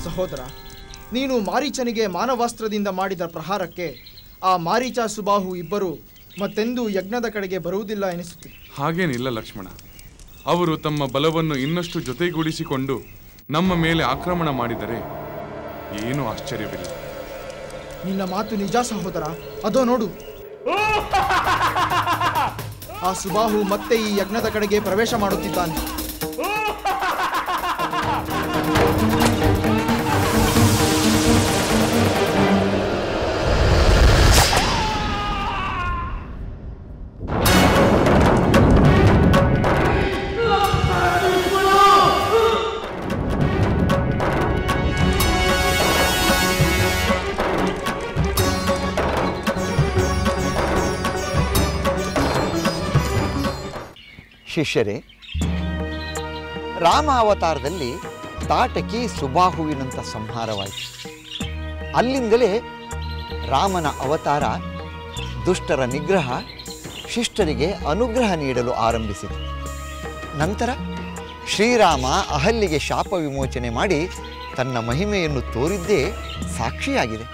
ಸಹೋದರ, ನೀನು ಮಾರೀಚನಿಗೆ ಮಾನವಾಸ್ತ್ರದಿಂದ ಮಾಡಿದ ಪ್ರಹಾರಕ್ಕೆ ಆ ಮಾರೀಚ ಸುಬಾಹು ಇಬ್ಬರು ಮತ್ತೆಂದೂ ಯಜ್ಞದ ಕಡೆಗೆ ಬರುವುದಿಲ್ಲ ಎನಿಸುತ್ತಿದೆ. ಹಾಗೇನಿಲ್ಲ ಲಕ್ಷ್ಮಣ. ಅವರು ತಮ್ಮ ಬಲವನ್ನು ಇನ್ನಷ್ಟು ಜೊತೆಗೂಡಿಸಿಕೊಂಡು ನಮ್ಮ ಮೇಲೆ ಆಕ್ರಮಣ ಮಾಡಿದರೆ ಏನೂ ಆಶ್ಚರ್ಯವಿಲ್ಲ. ನಿನ್ನ ಮಾತು ನಿಜ ಸಹೋದರ. ಅದೋ ನೋಡು, ಆ ಸುಬಾಹು ಮತ್ತೆ ಈ ಯಜ್ಞದ ಕಡೆಗೆ ಪ್ರವೇಶ ಮಾಡುತ್ತಿದ್ದಾನೆ. ಶಿಷ್ಯರೇ, ರಾಮ ಅವತಾರದಲ್ಲಿ ತಾಟಕಿ ಸುಬಾಹುವಿನಂಥ ಸಂಹಾರವಾಯಿತು. ಅಲ್ಲಿಂದಲೇ ರಾಮನ ಅವತಾರ ದುಷ್ಟರ ನಿಗ್ರಹ, ಶಿಷ್ಟರಿಗೆ ಅನುಗ್ರಹ ನೀಡಲು ಆರಂಭಿಸಿತು. ನಂತರ ಶ್ರೀರಾಮ ಅಹಲ್ಯೆಗೆ ಶಾಪ ವಿಮೋಚನೆ ಮಾಡಿ ತನ್ನ ಮಹಿಮೆಯನ್ನು ತೋರಿದ್ದೇ ಸಾಕ್ಷಿಯಾಗಿದೆ.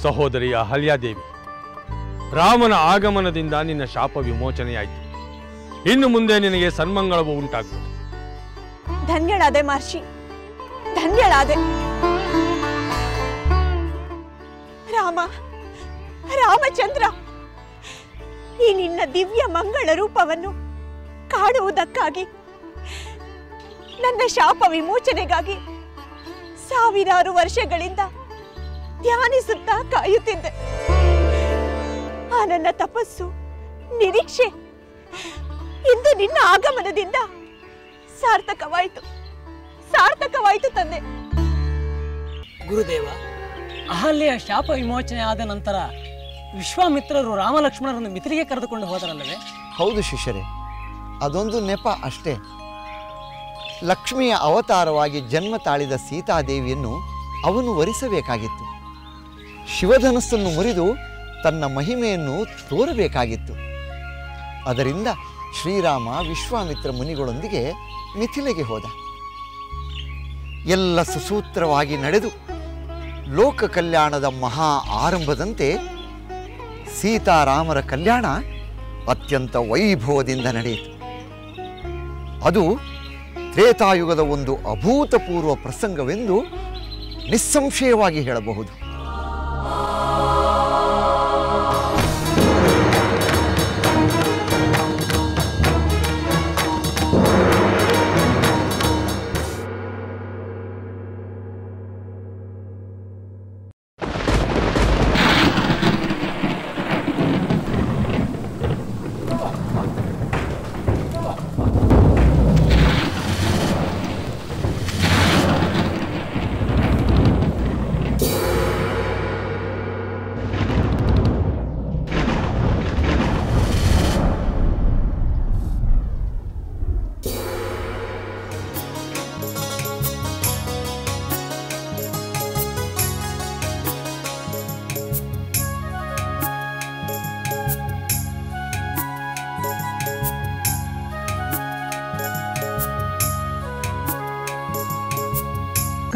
ಸಹೋದರಿ ಅಹಲ್ಯಾದೇವಿ, ರಾಮನ ಆಗಮನದಿಂದ ನಿನ್ನ ಶಾಪ ವಿಮೋಚನೆಯಾಯಿತು. ಇನ್ನು ಮುಂದೆ ನಿನಗೆ ಸನ್ಮಂಗಳವು ಉಂಟಾಗುವುದು. ಧನ್ಯಳಾದೆ ಮಹರ್ಷಿ, ಧನ್ಯಳಾದೆ. ರಾಮ, ರಾಮಚಂದ್ರ, ಈ ನಿನ್ನ ದಿವ್ಯ ಮಂಗಳ ರೂಪವನ್ನು ಕಾಣುವುದಕ್ಕಾಗಿ, ನನ್ನ ಶಾಪ ವಿಮೋಚನೆಗಾಗಿ ಸಾವಿರಾರು ವರ್ಷಗಳಿಂದ ಧ್ಯಾನಿಸುತ್ತಾ ಕಾಯುತ್ತಿದ್ದೆ. ಆ ನನ್ನ ತಪಸ್ಸು, ನಿರೀಕ್ಷೆ ಇಂದು ನಿನ್ನ ಆಗಮನದಿಂದ ಸಾರ್ಥಕವಾಯಿತು, ಸಾರ್ಥಕವಾಯಿತು ತಂದೆ. ಗುರುದೇವ, ಅಹಲ್ಯೆಯ ಶಾಪ ವಿಮೋಚನೆ ಆದ ನಂತರ ವಿಶ್ವಾಮಿತ್ರರು ರಾಮಲಕ್ಷ್ಮಣರನ್ನು ಮಿಥಿಲೆಗೆ ಕರೆದುಕೊಂಡು ಹೋದರಲ್ಲವೇ? ಹೌದು ಶಿಷ್ಯರೇ, ಅದೊಂದು ನೆಪ ಅಷ್ಟೇ. ಲಕ್ಷ್ಮಿಯ ಅವತಾರವಾಗಿ ಜನ್ಮ ತಾಳಿದ ಸೀತಾದೇವಿಯನ್ನು ಅವನು ವರಿಸಬೇಕಾಗಿತ್ತು. ಶಿವಧನಸ್ಸನ್ನು ಮುರಿದು ತನ್ನ ಮಹಿಮೆಯನ್ನು ತೋರಬೇಕಾಗಿತ್ತು. ಅದರಿಂದ ಶ್ರೀರಾಮ ವಿಶ್ವಾಮಿತ್ರ ಮುನಿಗಳೊಂದಿಗೆ ಮಿಥಿಲೆಗೆ ಹೋದ. ಎಲ್ಲ ಸುಸೂತ್ರವಾಗಿ ನಡೆದು ಲೋಕ ಕಲ್ಯಾಣದ ಮಹಾ ಆರಂಭದಂತೆ ಸೀತಾರಾಮರ ಕಲ್ಯಾಣ ಅತ್ಯಂತ ವೈಭವದಿಂದ ನಡೆಯಿತು. ಅದು ತ್ರೇತಾಯುಗದ ಒಂದು ಅಭೂತಪೂರ್ವ ಪ್ರಸಂಗವೆಂದು ನಿಸ್ಸಂಶಯವಾಗಿ ಹೇಳಬಹುದು.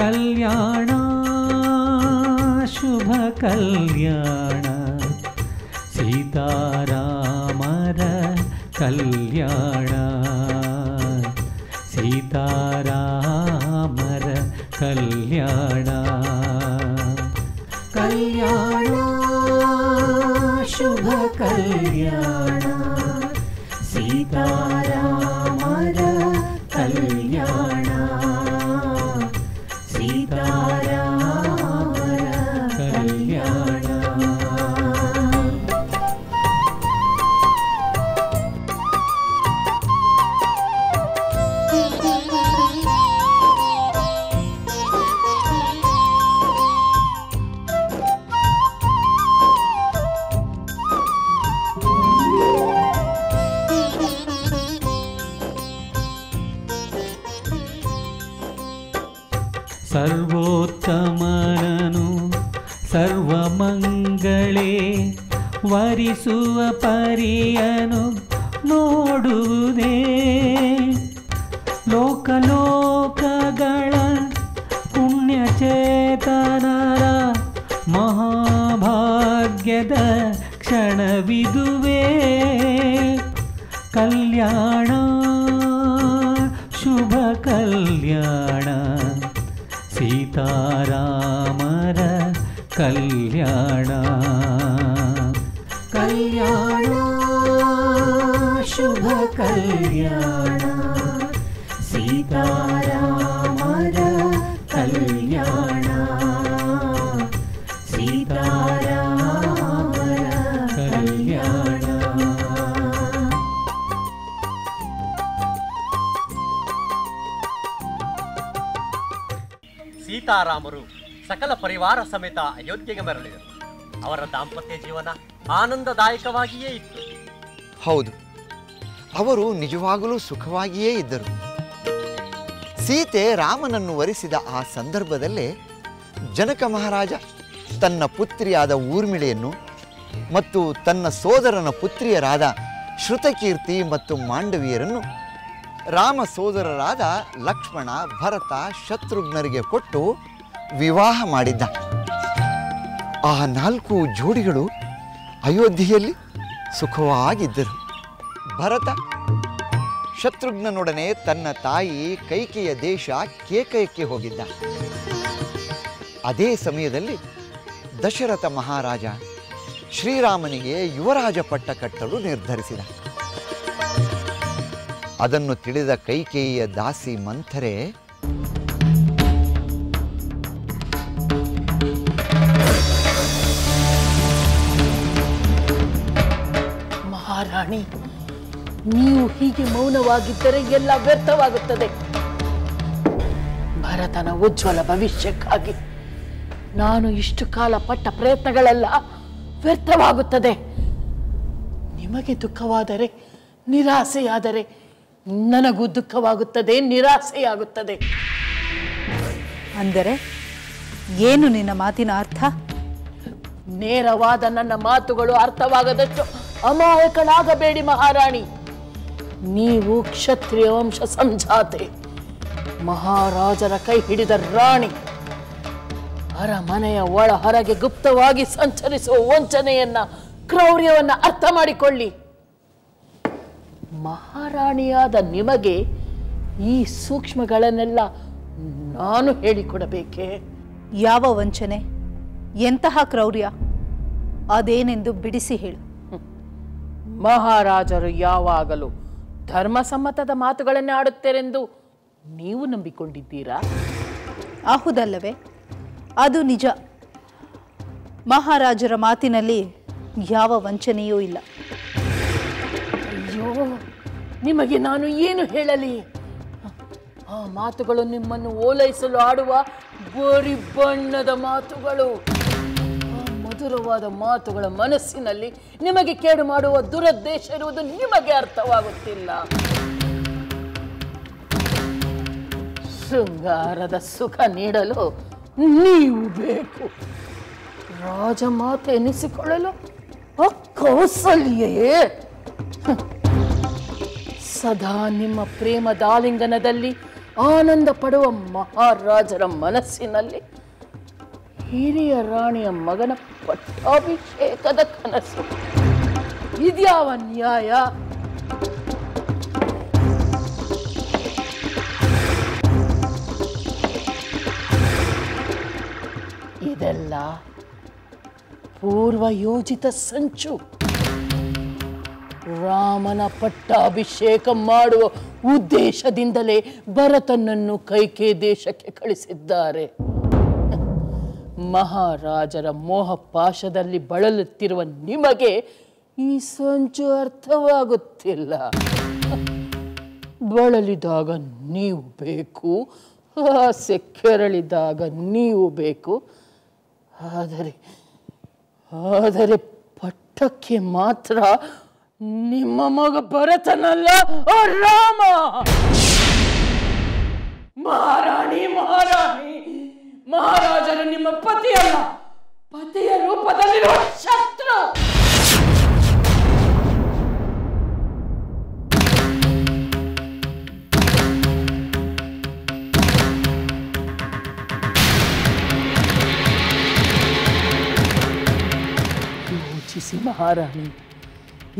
ಕಲ್ಯಾಣ ಶುಭ ಕಲ್ಯಾಣ ಸೀತಾರಾಮರ ಕಲ್ಯಾಣ ಸೀತಾರಾಮರ ಕಲ್ಯಾಣ ಕಲ್ಯಾಣ ಶುಭ ಕಲ್ಯಾಣ ಸೀತಾರಾಮರ ಕಲ್ಯಾಣ ಸೀತಾರಾಮರ ಕಲ್ಯಾಣ. ಸರ್ವೋತ್ತಮನನು ಸರ್ವಮಂಗಳೇ ವರಿಸುವ ಪರಿಯನು ನೋಡುವುದೇ ಲೋಕಲೋಕಗಳ ಪುಣ್ಯಚೇತನರ ಮಹಾಭಾಗ್ಯದ ಕ್ಷಣವಿದುವೇ ಕಲ್ಯಾಣ ಶುಭ ಕಲ್ಯಾಣ ಸೀತಾರಾಮರ ಕಲ್ಯಾಣ ಕಲ್ಯಾಣ ಶುಭ ಕಲ್ಯಾಣ ಸೀತಾರಾಮರ ಕಲ್ಯಾಣ ಸೀತಾರಾಮರ ಕಲ್ಯಾಣ. ಸೀತಾರಾಮರು ಸಕಲ ಪರಿವಾರ ಸಮೇತ ಅಯೋಧ್ಯೆಗೆ ಮರಳಿದರು. ಅವರ ದಾಂಪತ್ಯ ಜೀವನ ಆನಂದದಾಯಕವಾಗಿಯೇ ಇತ್ತು. ಹೌದು, ಅವರು ನಿಜವಾಗಲೂ ಸುಖವಾಗಿಯೇ ಇದ್ದರು. ಸೀತೆ ರಾಮನನ್ನು ವರಿಸಿದ ಆ ಸಂದರ್ಭದಲ್ಲೇ ಜನಕ ಮಹಾರಾಜ ತನ್ನ ಪುತ್ರಿಯಾದ ಊರ್ಮಿಳೆಯನ್ನು ಮತ್ತು ತನ್ನ ಸೋದರನ ಪುತ್ರಿಯರಾದ ಶ್ರುತಕೀರ್ತಿ ಮತ್ತು ಮಾಂಡವಿಯರನ್ನು ರಾಮ ಸೋದರರಾದ ಲಕ್ಷ್ಮಣ, ಭರತ, ಶತ್ರುಘ್ನರಿಗೆ ಕೊಟ್ಟು ವಿವಾಹ ಮಾಡಿದ್ದ. ಆ 4 ಜೋಡಿಗಳು ಅಯೋಧ್ಯೆಯಲ್ಲಿ ಸುಖವಾಗಿದ್ದರು. ಭರತ ಶತ್ರುಘ್ನನೊಡನೆ ತನ್ನ ತಾಯಿ ಕೈಕೆಯ ದೇಶ ಕೇಕಯಕ್ಕೆ ಹೋಗಿದ್ದ. ಅದೇ ಸಮಯದಲ್ಲಿ ದಶರಥ ಮಹಾರಾಜ ಶ್ರೀರಾಮನಿಗೆ ಯುವರಾಜ ಪಟ್ಟ ಕಟ್ಟಲು ನಿರ್ಧರಿಸಿದ. ಅದನ್ನು ತಿಳಿದ ಕೈಕೇಯಿಯ ದಾಸಿ ಮಂಥರೆ ಮಹಾರಾಣಿ, ನೀವು ಹೀಗೆ ಮೌನವಾಗಿದ್ದರೆ ಎಲ್ಲ ವ್ಯರ್ಥವಾಗುತ್ತದೆ. ಭರತನ ಉಜ್ವಲ ಭವಿಷ್ಯಕ್ಕಾಗಿ ನಾನು ಇಷ್ಟು ಕಾಲ ಪಟ್ಟ ಪ್ರಯತ್ನಗಳೆಲ್ಲ ವ್ಯರ್ಥವಾಗುತ್ತದೆ. ನಿಮಗೆ ದುಃಖವಾದರೆ, ನಿರಾಸೆಯಾದರೆ ನನಗೂ ದುಃಖವಾಗುತ್ತದೆ, ನಿರಾಸೆಯಾಗುತ್ತದೆ. ಅಂದರೆ ಏನು ನಿನ್ನ ಮಾತಿನ ಅರ್ಥ? ನೇರವಾದ ನನ್ನ ಮಾತುಗಳು ಅರ್ಥವಾಗದಷ್ಟು ಅಮಾಯಕಳಾಗಬೇಡಿ ಮಹಾರಾಣಿ. ನೀವು ಕ್ಷತ್ರಿಯ ವಂಶ ಸಂಜಾತೆ, ಮಹಾರಾಜರ ಕೈ ಹಿಡಿದ ರಾಣಿ. ಅರಮನೆಯ ಒಳ ಹೊರಗೆ ಗುಪ್ತವಾಗಿ ಸಂಚರಿಸುವ ವಂಚನೆಯನ್ನ, ಕ್ರೌರ್ಯವನ್ನ ಅರ್ಥ ಮಾಡಿಕೊಳ್ಳಿ. ಮಹಾರಾಣಿಯಾದ ನಿಮಗೆ ಈ ಸೂಕ್ಷ್ಮಗಳನ್ನೆಲ್ಲ ನಾನು ಹೇಳಿಕೊಡಬೇಕೆ? ಯಾವ ವಂಚನೆ, ಎಂತಹ ಕ್ರೌರ್ಯ, ಅದೇನೆಂದು ಬಿಡಿಸಿ ಹೇಳು. ಮಹಾರಾಜರು ಯಾವಾಗಲೂ ಧರ್ಮಸಮ್ಮತದ ಮಾತುಗಳನ್ನೇ ಆಡುತ್ತೆರೆಂದು ನೀವು ನಂಬಿಕೊಂಡಿದ್ದೀರಾ? ಆಹುದಲ್ಲವೇ? ಅದು ನಿಜ. ಮಹಾರಾಜರ ಮಾತಿನಲ್ಲಿ ಯಾವ ವಂಚನೆಯೂ ಇಲ್ಲ. ಅಯ್ಯೋ, ನಿಮಗೆ ನಾನು ಏನು ಹೇಳಲಿ? ಆ ಮಾತುಗಳು ನಿಮ್ಮನ್ನು ಓಲೈಸಲು ಆಡುವ ಬೋರಿ ಬಣ್ಣದ ಮಾತುಗಳು. ಆ ಮಧುರವಾದ ಮಾತುಗಳ ಮನಸ್ಸಿನಲ್ಲಿ ನಿಮಗೆ ಕೇಡು ಮಾಡುವ ದುರುದ್ದೇಶ ಇರುವುದು ನಿಮಗೆ ಅರ್ಥವಾಗುತ್ತಿಲ್ಲ. ಶೃಂಗಾರದ ಸುಖ ನೀಡಲು ನೀವು ಬೇಕು, ರಾಜಮಾತೆ ಎನಿಸಿಕೊಳ್ಳಲು ಕೌಸಲ್ಯೇ. ಸದಾ ನಿಮ್ಮ ಪ್ರೇಮದಾಲಿಂಗನದಲ್ಲಿ ಆನಂದ ಪಡುವ ಮಹಾರಾಜರ ಮನಸ್ಸಿನಲ್ಲಿ ಹಿರಿಯ ರಾಣಿಯ ಮಗನ ಪಟ್ಟಾಭಿಷೇಕದ ಕನಸು. ಇದ್ಯಾವ ನ್ಯಾಯ? ಇದೆಲ್ಲ ಪೂರ್ವ ಯೋಜಿತ ಸಂಚು. ರಾಮನ ಪಟ್ಟಾಭಿಷೇಕ ಮಾಡುವ ಉದ್ದೇಶದಿಂದಲೇ ಭರತನನ್ನು ಕೈಕೆ ದೇಶಕ್ಕೆ ಕಳಿಸಿದ್ದಾರೆ. ಮಹಾರಾಜರ ಮೋಹಪಾಶದಲ್ಲಿ ಬಳಲುತ್ತಿರುವ ನಿಮಗೆ ಈ ಸಂಚು ಅರ್ಥವಾಗುತ್ತಿಲ್ಲ. ಬಳಲಿದಾಗ ನೀವು ಬೇಕು, ಆಸೆ ಕೆರಳಿದಾಗ ನೀವು ಬೇಕು. ಆದರೆ ಪಟ್ಟಕ್ಕೆ ಮಾತ್ರ ನಿಮ್ಮ ಮಗ ಭರತನಲ್ಲ, ರಾಮ. ಮಹಾರಾಣಿ, ಪತಿ ಅಲ್ಲ, ಪತಿಯ ರೂಪದಲ್ಲಿರುವ ಶತ್ರು. ಯೋಚಿಸಿ ಮಹಾರಾಣಿ,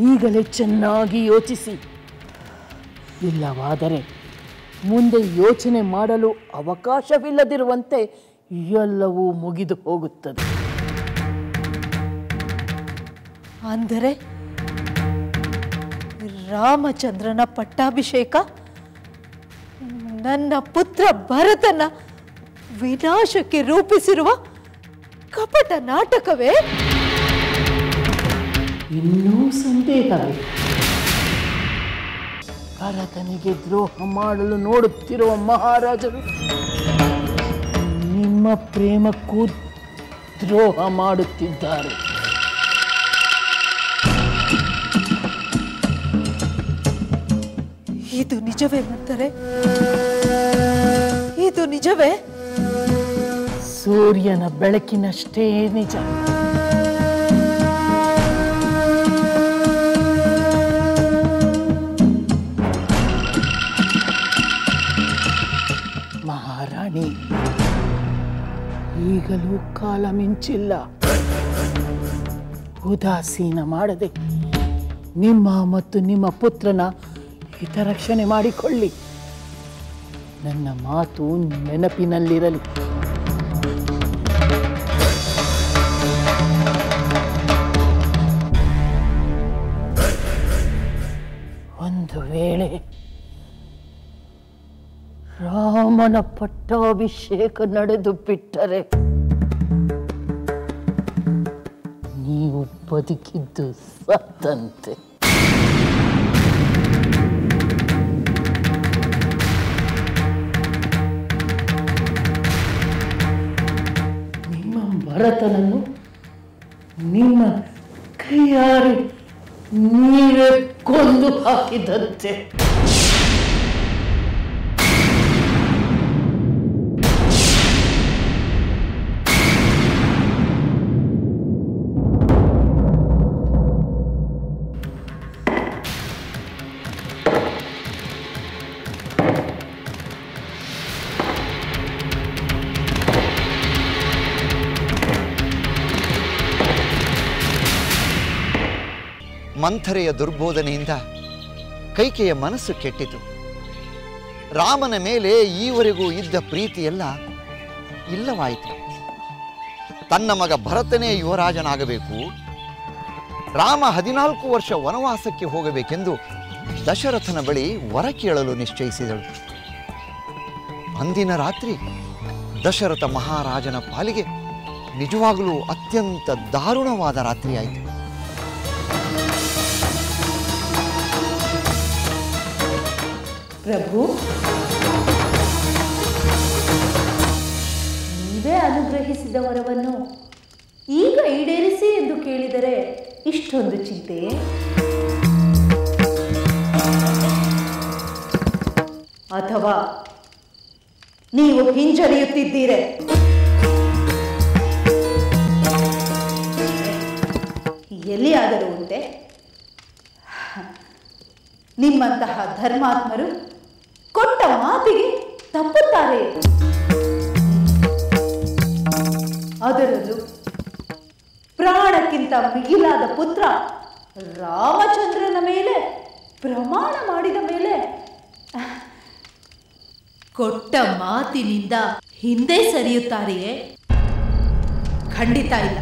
ಈಗಲೇ ಚೆನ್ನಾಗಿ ಯೋಚಿಸಿ. ಇಲ್ಲವಾದರೆ ಮುಂದೆ ಯೋಚನೆ ಮಾಡಲು ಅವಕಾಶವಿಲ್ಲದಿರುವಂತೆ ಎಲ್ಲವೂ ಮುಗಿದು ಹೋಗುತ್ತದೆ. ಅಂದರೆ ರಾಮಚಂದ್ರನ ಪಟ್ಟಾಭಿಷೇಕ ನನ್ನ ಪುತ್ರ ಭರತನ ವಿನಾಶಕ್ಕೆ ರೂಪಿಸಿರುವ ಕಪಟ ನಾಟಕವೇ? ಇನ್ನೂ ಸಂದೇಹವೇ? ಭರತನಿಗೆ ದ್ರೋಹ ಮಾಡಲು ನೋಡುತ್ತಿರುವ ಮಹಾರಾಜರು ನಿಮ್ಮ ಪ್ರೇಮಕ್ಕೂ ದ್ರೋಹ ಮಾಡುತ್ತಿದ್ದಾರೆ. ಇದು ನಿಜವೇ ಮಂಥರೆ? ಇದು ನಿಜವೇ? ಸೂರ್ಯನ ಬೆಳಕಿನಷ್ಟೇ ನಿಜ. ಮಹಾರಾಣಿ, ಈಗಲೂ ಕಾಲ ಮಿಂಚಿಲ್ಲ. ಉದಾಸೀನ ಮಾಡದೆ ನಿಮ್ಮ ಮತ್ತು ನಿಮ್ಮ ಪುತ್ರನ ಹಿತರಕ್ಷಣೆ ಮಾಡಿಕೊಳ್ಳಿ. ನನ್ನ ಮಾತು ನೆನಪಿನಲ್ಲಿರಲಿ. ಒಂದು ವೇಳೆ ರಾಮನ ಪಟ್ಟಾಭಿಷೇಕ ನಡೆದು ಬಿಟ್ಟರೆ ನೀವು ಬದುಕಿದ್ದು ಸತ್ತಂತೆ. ನಿಮ್ಮ ಭರತನನ್ನು ನಿಮ್ಮ ಕೈಯಾರೆ ನೀವೇ ಕೊಂದು ಹಾಕಿದಂತೆ. ಮಂಥರೆಯ ದುರ್ಬೋಧನೆಯಿಂದ ಕೈಕೆಯ ಮನಸ್ಸು ಕೆಟ್ಟಿತು. ರಾಮನ ಮೇಲೆ ಈವರೆಗೂ ಇದ್ದ ಪ್ರೀತಿಯೆಲ್ಲ ಇಲ್ಲವಾಯಿತು. ತನ್ನ ಮಗ ಭರತನೇ ಯುವರಾಜನಾಗಬೇಕು, ರಾಮ 14 ವರ್ಷ ವನವಾಸಕ್ಕೆ ಹೋಗಬೇಕೆಂದು ದಶರಥನ ಬಳಿ ವರ ಕೇಳಲು ನಿಶ್ಚಯಿಸಿದಳು. ಅಂದಿನ ರಾತ್ರಿ ದಶರಥ ಮಹಾರಾಜನ ಪಾಲಿಗೆ ನಿಜವಾಗಲೂ ಅತ್ಯಂತ ದಾರುಣವಾದ ರಾತ್ರಿಯಾಯಿತು. ಪ್ರಭು, ನೀವೇ ಅನುಗ್ರಹಿಸಿದ ವರವನ್ನು ಈಗ ಈಡೇರಿಸಿ ಎಂದು ಕೇಳಿದರೆ ಇಷ್ಟೊಂದು ಚಿಂತೆ? ಅಥವಾ ನೀವು ಹಿಂಜರಿಯುತ್ತಿದ್ದೀರೆ? ಎಲ್ಲಿಯಾದರೂ ಉಂಟೆ? ನಿಮ್ಮಂತಹ ಧರ್ಮಾತ್ಮರು ಕೊಟ್ಟ ಮಾತಿಗೆ ತಪ್ಪುತ್ತಾರೆ. ಅದರಲ್ಲೂ ಪ್ರಾಣಕ್ಕಿಂತ ಮಿಗಿಲಾದ ಪುತ್ರ ರಾಮಚಂದ್ರನ ಮೇಲೆ ಪ್ರಮಾಣ ಮಾಡಿದ ಮೇಲೆ ಕೊಟ್ಟ ಮಾತಿನಿಂದ ಹಿಂದೆ ಸರಿಯುತ್ತಾರೆಯೇ? ಖಂಡಿತ ಇಲ್ಲ.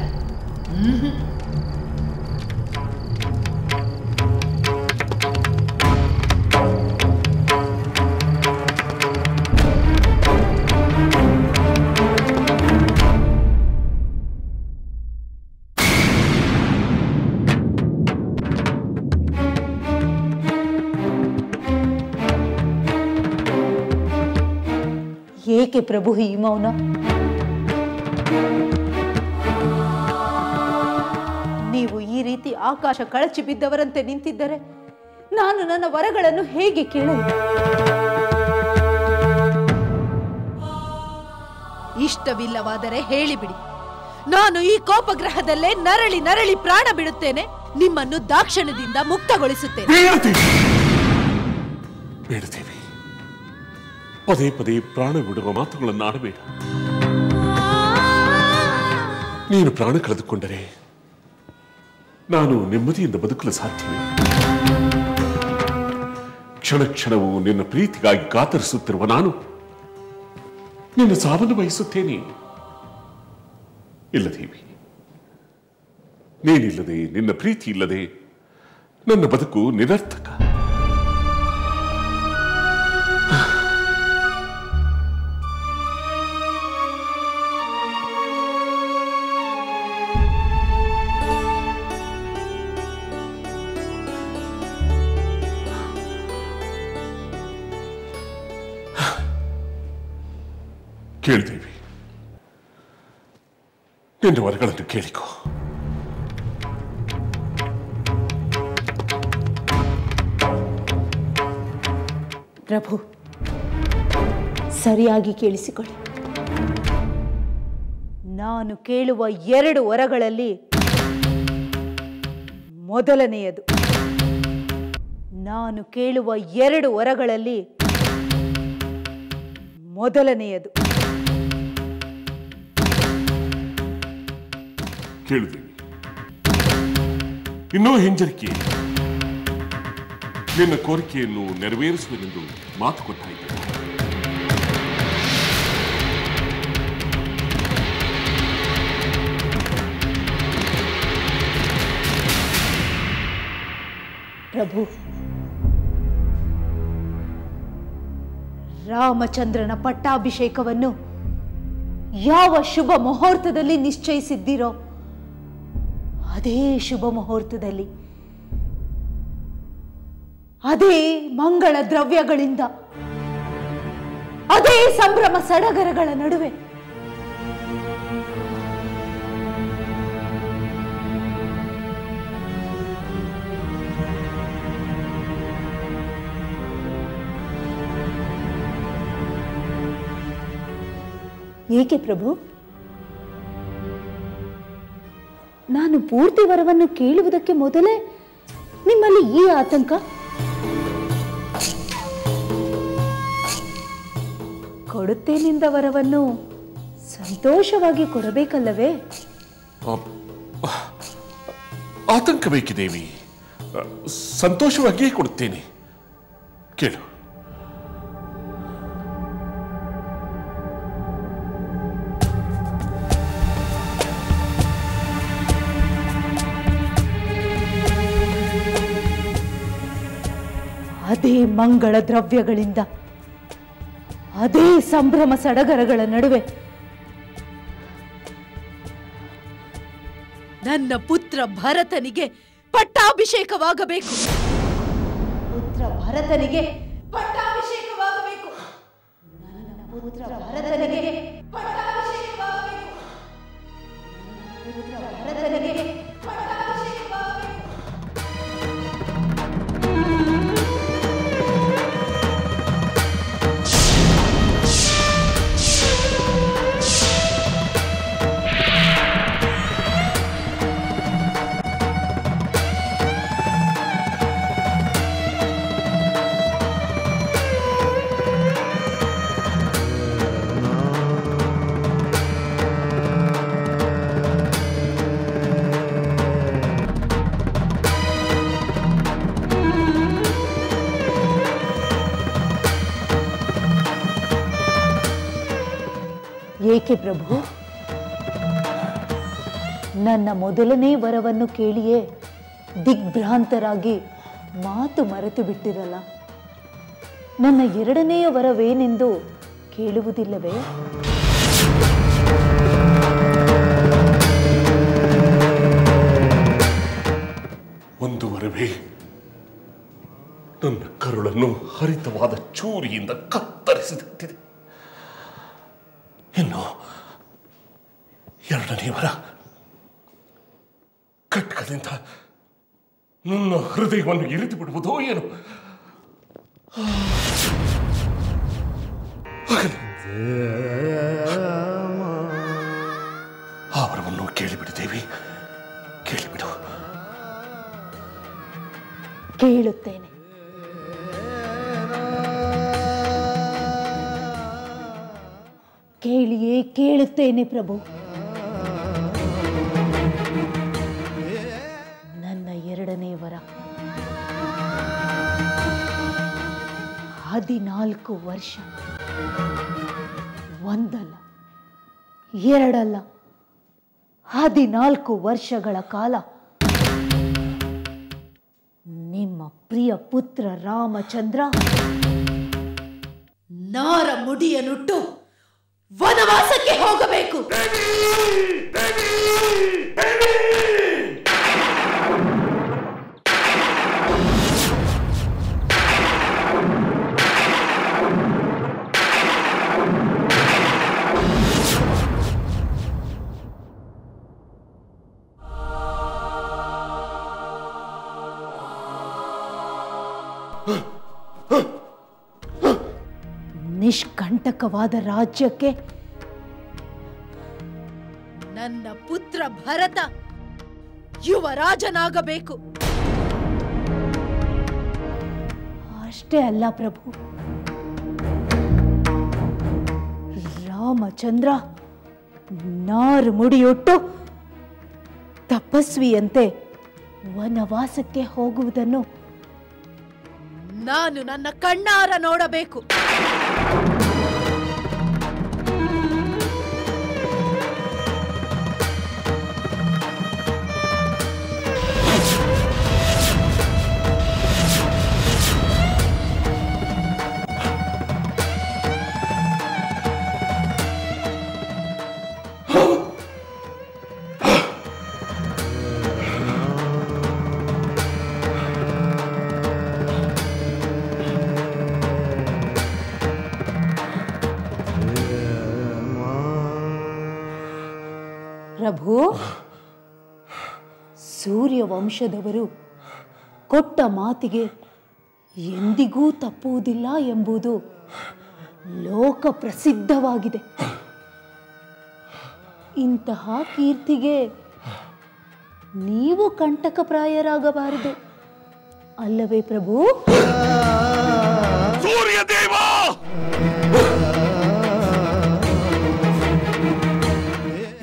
ಏಕೆ ಪ್ರಭು ಈ ಮೌನ? ನೀವು ಈ ರೀತಿ ಆಕಾಶ ಕಳಚಿ ಬಿದ್ದವರಂತೆ ನಿಂತಿದ್ದರೆ ನಾನು ನನ್ನ ವರಗಳನ್ನು ಹೇಗೆ ಕೇಳಲಿ? ಇಷ್ಟವಿಲ್ಲವಾದರೆ ಹೇಳಿಬಿಡಿ. ನಾನು ಈ ಕೋಪಗ್ರಹದಲ್ಲೇ ನರಳಿ ನರಳಿ ಪ್ರಾಣ ಬಿಡುತ್ತೇನೆ. ನಿಮ್ಮನ್ನು ದಾಕ್ಷಿಣ್ಯದಿಂದ ಮುಕ್ತಗೊಳಿಸುತ್ತೇನೆ. ಬೇಡದೇವಿ, ಪದೇ ಪದೇ ಪ್ರಾಣ ಬಿಡುವ ಮಾತುಗಳನ್ನು ಆಡಬೇಡ. ನೀನು ಪ್ರಾಣ ಕಳೆದುಕೊಂಡರೆ ನಾನು ನೆಮ್ಮದಿಯಿಂದ ಬದುಕಲು ಸಾಧ್ಯವೇ? ಕ್ಷಣ ಕ್ಷಣವೂ ನಿನ್ನ ಪ್ರೀತಿಗಾಗಿ ಕಾತರಿಸುತ್ತಿರುವ ನಾನು ನಿನ್ನ ಸಾವನ್ನು ಬಯಸುತ್ತೇನೆ. ಇಲ್ಲ ದೇವಿ, ನೀನಿಲ್ಲದೆ, ನಿನ್ನ ಪ್ರೀತಿ ಇಲ್ಲದೆ ನನ್ನ ಬದುಕು ನಿರರ್ಥಕ. ಕೇಳಿದೇವಿ, ನಿನ್ನ ವರಗಳನ್ನು ಕೇಳಿಕೋ. ಪ್ರಭು, ಸರಿಯಾಗಿ ಕೇಳಿಸಿಕೊಳ್ಳಿ. ನಾನು ಕೇಳುವ 2 ವರಗಳಲ್ಲಿ ಮೊದಲನೆಯದು, ನಾನು ಕೇಳುವ 2 ವರಗಳಲ್ಲಿ ಮೊದಲನೆಯದು. ಕೇಳಿದೇವಿ, ಇನ್ನೂ ಹಿಂಜರಿಕೆ. ನಿನ್ನ ಕೋರಿಕೆಯನ್ನು ನೆರವೇರಿಸುವೆನೆಂದು ಮಾತು ಕೊಟ್ಟಾಯಿತು. ಪ್ರಭು, ರಾಮಚಂದ್ರನ ಪಟ್ಟಾಭಿಷೇಕವನ್ನು ಯಾವ ಶುಭ ಮುಹೂರ್ತದಲ್ಲಿ ನಿಶ್ಚಯಿಸಿದ್ದೀರೋ ಅದೇ ಶುಭ ಮುಹೂರ್ತದಲ್ಲಿ, ಅದೇ ಮಂಗಳ ದ್ರವ್ಯಗಳಿಂದ, ಅದೇ ಸಂಭ್ರಮ ಸಡಗರಗಳ ನಡುವೆ ಏಕೆ ಪ್ರಭು? ನಾನು ಪೂರ್ತಿ ವರವನ್ನು ಕೇಳುವುದಕ್ಕೆ ಮೊದಲೇ ನಿಮ್ಮಲ್ಲಿ ಈ ಆತಂಕ? ಕೊಡುತ್ತೇನೆಂದ ವರವನ್ನು ಸಂತೋಷವಾಗಿ ಕೊಡಬೇಕಲ್ಲವೇ? ಆತಂಕ ಬೇಕಿ ದೇವಿ, ಸಂತೋಷವಾಗಿಯೇ ಕೊಡುತ್ತೇನೆ. ಕೇಳು. ಅದೇ ಮಂಗಳ ದ್ರವ್ಯಗಳಿಂದ, ಅದೇ ಸಂಭ್ರಮ ಸಡಗರಗಳ ನಡುವೆ ನನ್ನ ಪುತ್ರ ಭರತನಿಗೆ ಪಟ್ಟಾಭಿಷೇಕವಾಗಬೇಕು. ಪುತ್ರ ಭರತನಿಗೆ ಪಟ್ಟಾಭಿಷೇಕವಾಗಬೇಕು. ನನ್ನ ಪುತ್ರ ಭರತನಿಗೆ ಪಟ್ಟಾಭಿಷೇಕವಾಗಬೇಕು. ಪುತ್ರ ಭರತನಿಗೆ ಪಟ್ಟಾಭಿಷೇಕವಾಗಬೇಕು. ಏಕೆ ಪ್ರಭು? ನನ್ನ ಮೊದಲನೇ ವರವನ್ನು ಕೇಳಿಯೇ ದಿಗ್ಭ್ರಾಂತರಾಗಿ ಮಾತು ಮರೆತು ಬಿಟ್ಟಿರಲ್ಲ. ನನ್ನ ಎರಡನೆಯ ವರವೇನೆಂದು ಕೇಳುವುದಿಲ್ಲವೇ? ಒಂದು ವರವೇ ನನ್ನ ಕರುಳನ್ನು ಹರಿತವಾದ ಚೂರಿಯಿಂದ ಕತ್ತರಿಸಿದಂತಿದೆ. ಇನ್ನು ಎರಡನೇ ವರ ಖಡ್ಗದಿಂದ ನನ್ನ ಹೃದಯವನ್ನು ಇರಿದು ಬಿಡುವುದೋ ಏನು? ದೇವಿ, ಕೇಳಿಬಿಡು. ಕೇಳುತ್ತೇನೆ. ಕೇಳಿಯೇ ಕೇಳುತ್ತೇನೆ ಪ್ರಭು. ನನ್ನ ಎರಡನೇ ವರ 14 ವರ್ಷ, ಒಂದಲ್ಲ ಎರಡಲ್ಲ 14 ವರ್ಷಗಳ ಕಾಲ ನಿಮ್ಮ ಪ್ರಿಯ ಪುತ್ರ ರಾಮಚಂದ್ರ ನಾರ ಮುಡಿಯನ್ನುಟ್ಟು ವನವಾಸಕ್ಕೆ ಹೋಗಬೇಕು. ನಿಷ್ಕಂಟಕವಾದ ರಾಜ್ಯಕ್ಕೆ ನನ್ನ ಪುತ್ರ ಭರತ ಯುವರಾಜನಾಗಬೇಕು. ಅಷ್ಟೇ ಅಲ್ಲ ಪ್ರಭು, ರಾಮಚಂದ್ರ ನಾರು ಮುಡಿಯೊಟ್ಟು ತಪಸ್ವಿಯಂತೆ ವನವಾಸಕ್ಕೆ ಹೋಗುವುದನ್ನು ನಾನು ನನ್ನ ಕಣ್ಣಾರ ನೋಡಬೇಕು. ಪ್ರಭು, ಸೂರ್ಯವಂಶದವರು ಕೊಟ್ಟ ಮಾತಿಗೆ ಎಂದಿಗೂ ತಪ್ಪುವುದಿಲ್ಲ ಎಂಬುದು ಲೋಕ ಪ್ರಸಿದ್ಧವಾಗಿದೆ. ಇಂತಹ ಕೀರ್ತಿಗೆ ನೀವು ಕಂಟಕಪ್ರಾಯರಾಗಬಾರದು ಅಲ್ಲವೇ ಪ್ರಭು? ಸೂರ್ಯದೇವ,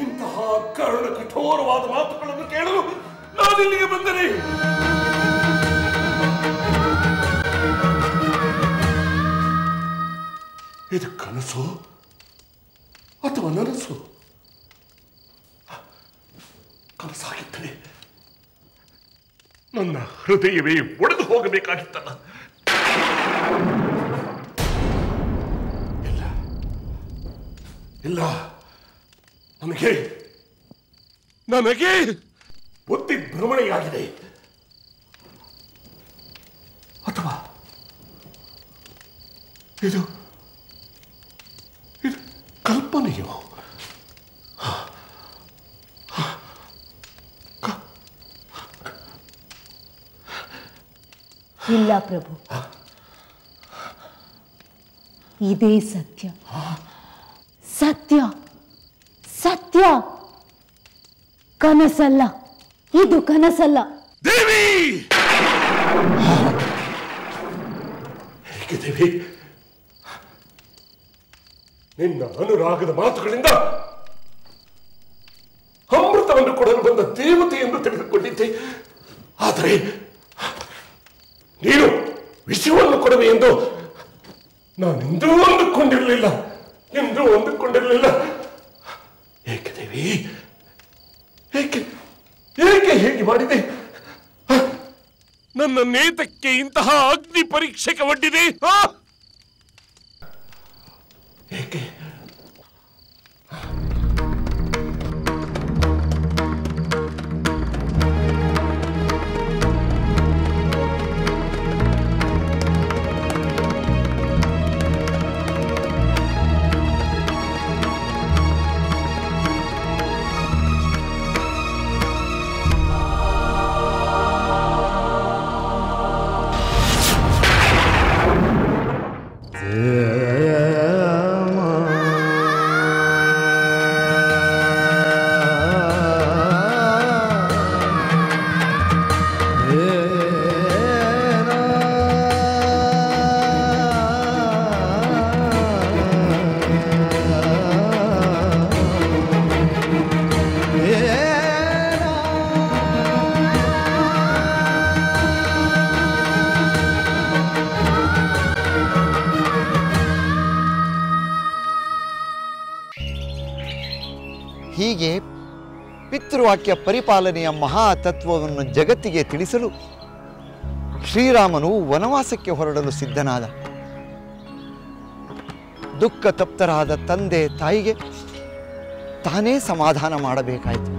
ಇಂತಹ ಕರುಣ ಕಠೋರವಾದ ಮಾತುಗಳನ್ನು ಕೇಳಲು ನಾನಿಲ್ಲಿಗೆ ಬಂದರೆ ಇದು ಕನಸು ಅಥವಾ ನನಸು? ಕನಸಾಗಿದ್ದರೆ ನನ್ನ ಹೃದಯವೇ ಒಡೆದು ಹೋಗಬೇಕಾಗಿತ್ತಲ್ಲ. ಇಲ್ಲ ಇಲ್ಲ, ನನಗೆ ಬುದ್ಧಿ ಭ್ರಮಣೆಯಾಗಿದೆ. ಅಥವಾ ಇದು ಕಲ್ಪನೆಯೋ? ಇಲ್ಲ ಪ್ರಭು, ಇದೇ ಸತ್ಯ. ಸತ್ಯ ಸತ್ಯ, ಕನಸಲ್ಲ, ಇದು ಕನಸಲ್ಲ. ದೇವಿ, ಹೇಗೆ ದೇವಿ? ನಿನ್ನ ಅನುರಾಗದ ಮಾತುಗಳಿಂದ ಅಮೃತವನ್ನು ಕೊಡಲು ಬಂದ ದೇವತೆ ಎಂದು ತಿಳಿದುಕೊಂಡಿದ್ದೆ. ಆದರೆ ನೀನು ವಿಷವನ್ನು ಕೊಡುವೆ ಎಂದು ನಾನೆಂದೂ ಅಂದುಕೊಂಡಿರಲಿಲ್ಲ, ಎಂದೂ ಅಂದುಕೊಂಡಿರಲಿಲ್ಲ. ಏಕೆ ದೇವಿ, ಏಕೆ ಏಕೆ ಹೇಗೆ ಮಾಡಿದೆ? ನನ್ನ ನೇತಕ್ಕೆ ಇಂತಹ ಅಗ್ನಿ ಪರೀಕ್ಷೆಗೆ ಒಡ್ಡಿದೆ. ಏಕೆ? ಹೀಗೆ ಪಿತೃವಾಕ್ಯ ಪರಿಪಾಲನೆಯ ಮಹಾತತ್ವವನ್ನು ಜಗತ್ತಿಗೆ ತಿಳಿಸಲು ಶ್ರೀರಾಮನು ವನವಾಸಕ್ಕೆ ಹೊರಡಲು ಸಿದ್ಧನಾದ. ದುಃಖ ತಪ್ತರಾದ ತಂದೆ ತಾಯಿಗೆ ತಾನೇ ಸಮಾಧಾನ ಮಾಡಬೇಕಾಯಿತು.